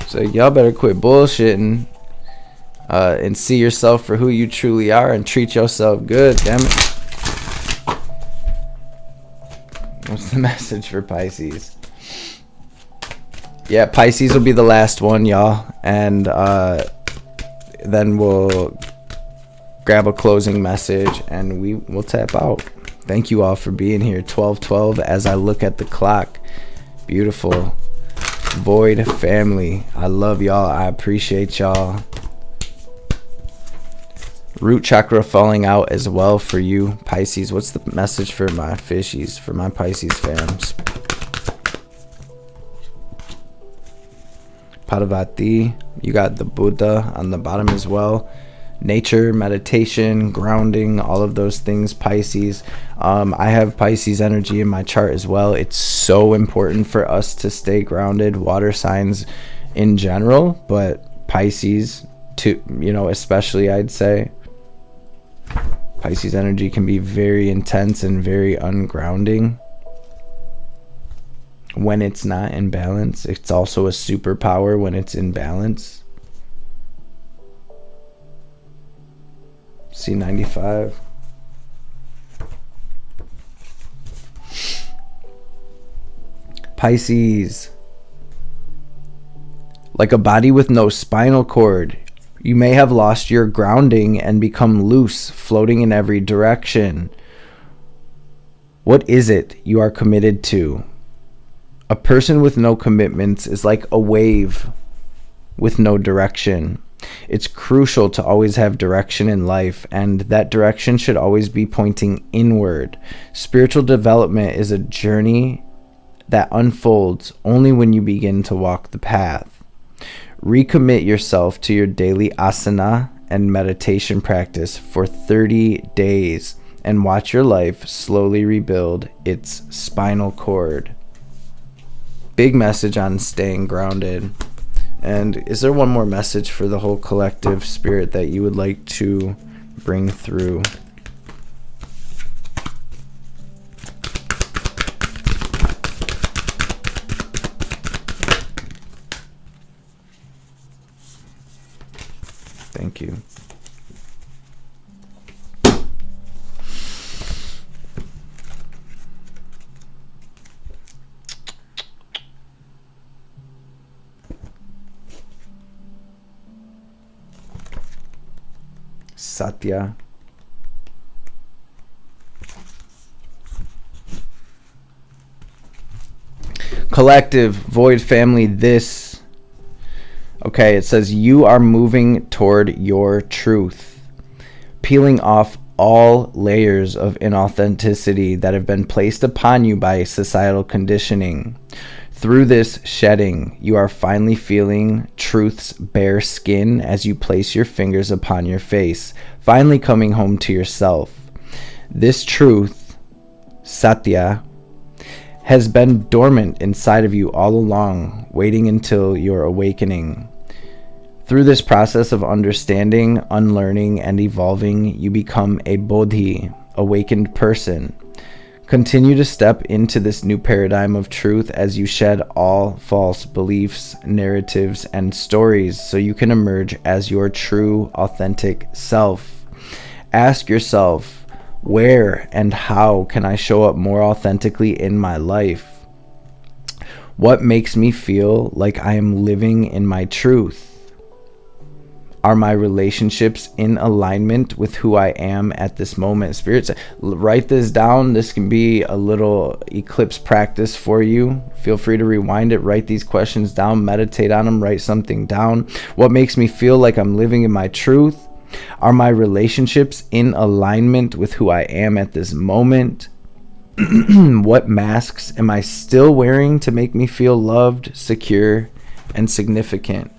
So y'all better quit bullshitting and see yourself for who you truly are and treat yourself good, damn it. What's the message for Pisces? Yeah, Pisces will be the last one, y'all. And then we'll grab a closing message and we'll tap out. Thank you all for being here. 12:12 as I look at the clock. Beautiful. Void family. I love y'all. I appreciate y'all. Root chakra falling out as well for you, Pisces. What's the message for my fishies, for my Pisces fams? Parvati, you got the Buddha on the bottom as well. Nature, meditation, grounding, all of those things, Pisces. I have Pisces energy in my chart as well. It's so important for us to stay grounded, water signs in general, but Pisces to, especially I'd say. Pisces energy can be very intense and very ungrounding when it's not in balance. It's also a superpower when it's in balance. C95. Pisces. Like a body with no spinal cord, you may have lost your grounding and become loose, floating in every direction. What is it you are committed to? A person with no commitments is like a wave with no direction. It's crucial to always have direction in life, and that direction should always be pointing inward. Spiritual development is a journey that unfolds only when you begin to walk the path. Recommit yourself to your daily asana and meditation practice for 30 days and watch your life slowly rebuild its spinal cord. Big message on staying grounded. And is there one more message for the whole collective, Spirit, that you would like to bring through? Thank you. Satya. Collective, Void family, this. Okay, it says you are moving toward your truth, peeling off all layers of inauthenticity that have been placed upon you by societal conditioning. Through this shedding, you are finally feeling truth's bare skin as you place your fingers upon your face, finally coming home to yourself. This truth, Satya, has been dormant inside of you all along, waiting until your awakening. Through this process of understanding, unlearning, and evolving, you become a bodhi, awakened person. Continue to step into this new paradigm of truth as you shed all false beliefs, narratives, and stories so you can emerge as your true, authentic self. Ask yourself, where and how can I show up more authentically in my life? What makes me feel like I am living in my truth? Are my relationships in alignment with who I am at this moment? Spirits, write this down. This can be a little eclipse practice for you. Feel free to rewind it, write these questions down, meditate on them, write something down. What makes me feel like I'm living in my truth? Are my relationships in alignment with who I am at this moment? What masks am I still wearing to make me feel loved, secure, and significant?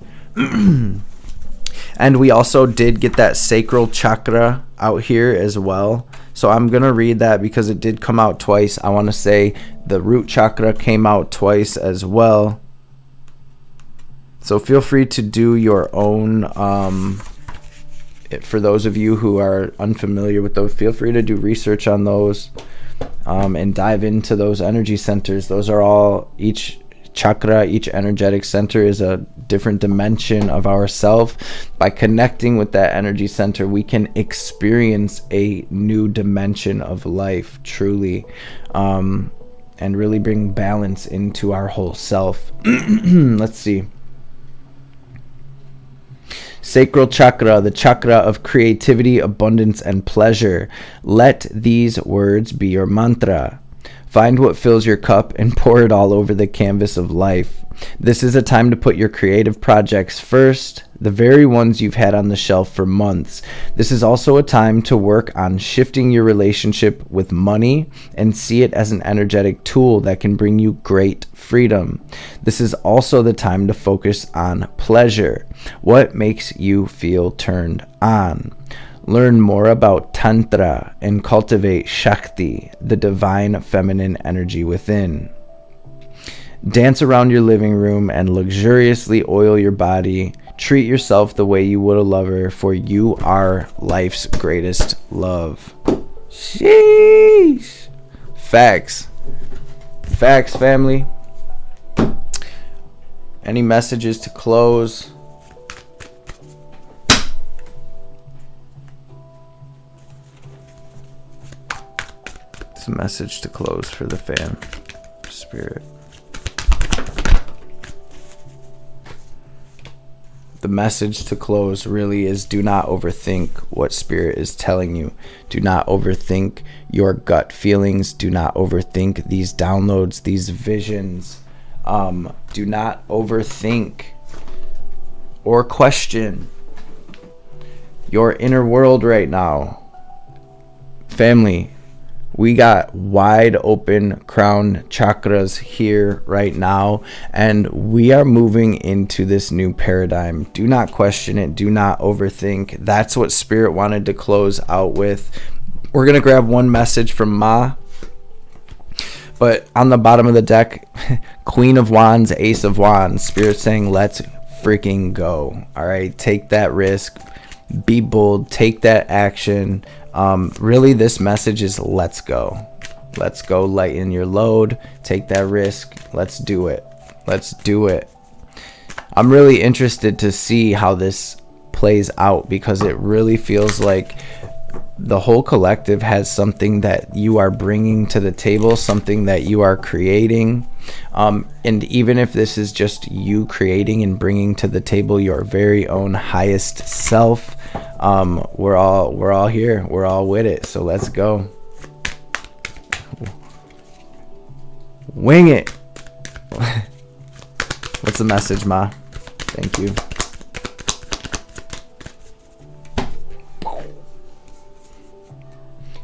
And we also did get that sacral chakra out here as well. So I'm going to read that because it did come out twice. I want to say the root chakra came out twice as well. So feel free to do your own, for those of you who are unfamiliar with those, feel free to do research on those and dive into those energy centers. Those are all, each chakra, each energetic center is a different dimension of ourself. By connecting with that energy center, we can experience a new dimension of life, truly, and really bring balance into our whole self. Let's see. Sacral chakra, the chakra of creativity, abundance, and pleasure. Let these words be your mantra. Find what fills your cup and pour it all over the canvas of life. This is a time to put your creative projects first, the very ones you've had on the shelf for months. This is also a time to work on shifting your relationship with money and see it as an energetic tool that can bring you great freedom. This is also the time to focus on pleasure. What makes you feel turned on? Learn more about Tantra and cultivate Shakti, the divine feminine energy within. Dance around your living room and luxuriously oil your body Treat yourself the way you would a lover, for you are life's greatest love. Sheesh. Facts. Facts, family. Any messages to close? It's a message to close for the fam. Spirit. The message to close really is, do not overthink what Spirit is telling you. Do not overthink your gut feelings. Do not overthink these downloads, these visions. Do not overthink or question your inner world right now. Family, we got wide open crown chakras here right now, and we are moving into this new paradigm. Do not question it. Do not overthink. That's what Spirit wanted to close out with. We're going to grab one message from Ma. But on the bottom of the deck, Queen of Wands, Ace of Wands. Spirit saying, let's freaking go. All right, take that risk. Be bold. Take that action. Really, this message is let's go. Let's go, lighten your load. Take that risk. Let's do it. Let's do it. I'm really interested to see how this plays out, because it really feels like the whole collective has something that you are bringing to the table, something that you are creating. And even if this is just you creating and bringing to the table your very own highest self, we're all here. We're all with it. So let's go. Wing it. What's the message, Ma? Thank you.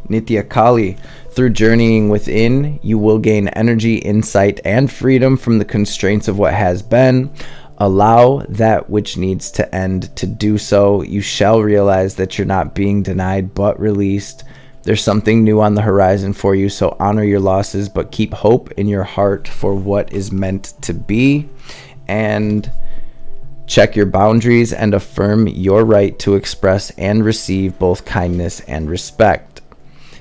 Nitya Kali, through journeying within, you will gain energy, insight, and freedom from the constraints of what has been. Allow that which needs to end to do so. You shall realize that you're not being denied, but released. There's something new on the horizon for you, so honor your losses, but keep hope in your heart for what is meant to be. And check your boundaries and affirm your right to express and receive both kindness and respect.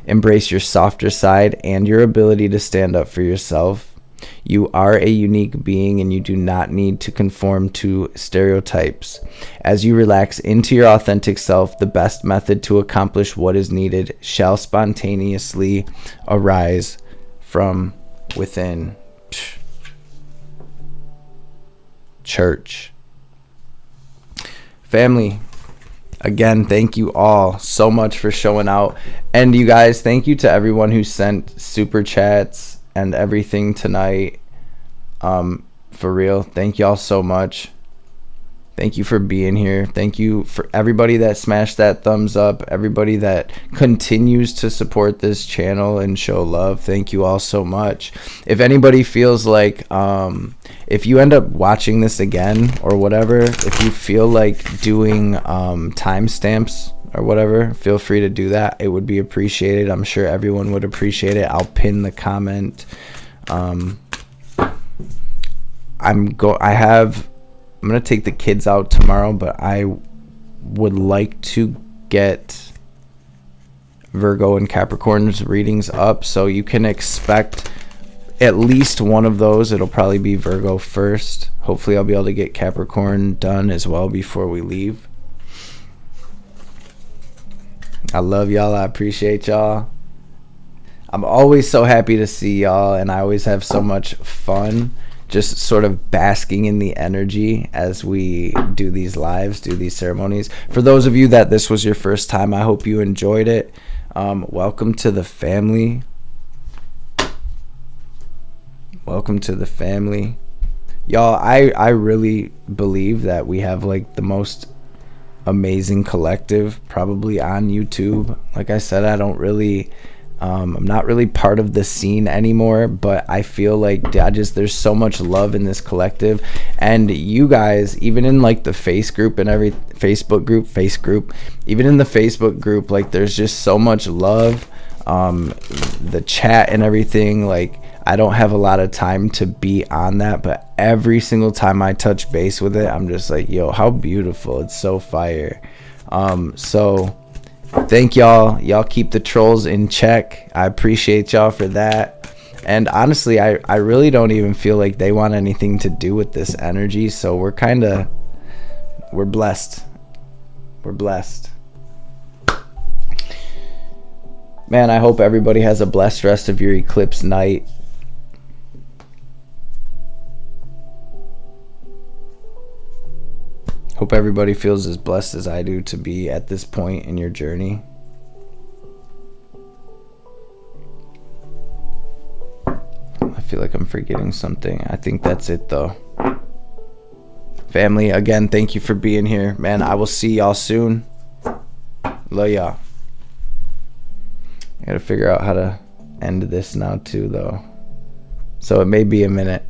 Embrace your softer side and your ability to stand up for yourself. You are a unique being, and you do not need to conform to stereotypes. As you relax into your authentic self, the best method to accomplish what is needed shall spontaneously arise from within. Church. Family. Again, thank you all so much for showing out. And you guys, thank you to everyone who sent super chats and everything tonight. For real, thank y'all so much. Thank you for being here. Thank you for everybody that smashed that thumbs up, everybody that continues to support this channel and show love. Thank you all so much. If anybody feels like, if you end up watching this again or whatever, if you feel like doing timestamps or whatever, feel free to do that. It would be appreciated. I'm sure everyone would appreciate it. I'll pin the comment. I'm gonna take the kids out tomorrow, but I would like to get Virgo and Capricorn's readings up, so you can expect at least one of those. It'll probably be Virgo first. Hopefully I'll be able to get Capricorn done as well before we leave. I love y'all. I appreciate y'all. I'm always so happy to see y'all, and I always have so much fun just sort of basking in the energy as we do these lives, do these ceremonies. For those of you that this was your first time, I hope you enjoyed it. Welcome to the family. Welcome to the family. Y'all, I really believe that we have like the most amazing collective probably on YouTube. Like I said, I don't really... I'm not really part of the scene anymore, but I feel like there's so much love in this collective. And you guys, even in like the Facebook group, even in the Facebook group, like there's just so much love. The chat and everything, like I don't have a lot of time to be on that, but every single time I touch base with it, I'm just like, yo, how beautiful. It's so fire. So thank y'all keep the trolls in check. I appreciate y'all for that. And honestly, I really don't even feel like they want anything to do with this energy, so we're blessed. We're blessed. Man, I hope everybody has a blessed rest of your eclipse night. Hope everybody feels as blessed as I do to be at this point in your journey. I feel like I'm forgetting something. I think that's it though. Family, again, thank you for being here. Man, I will see y'all soon. Love y'all. I gotta figure out how to end this now too though. So it may be a minute.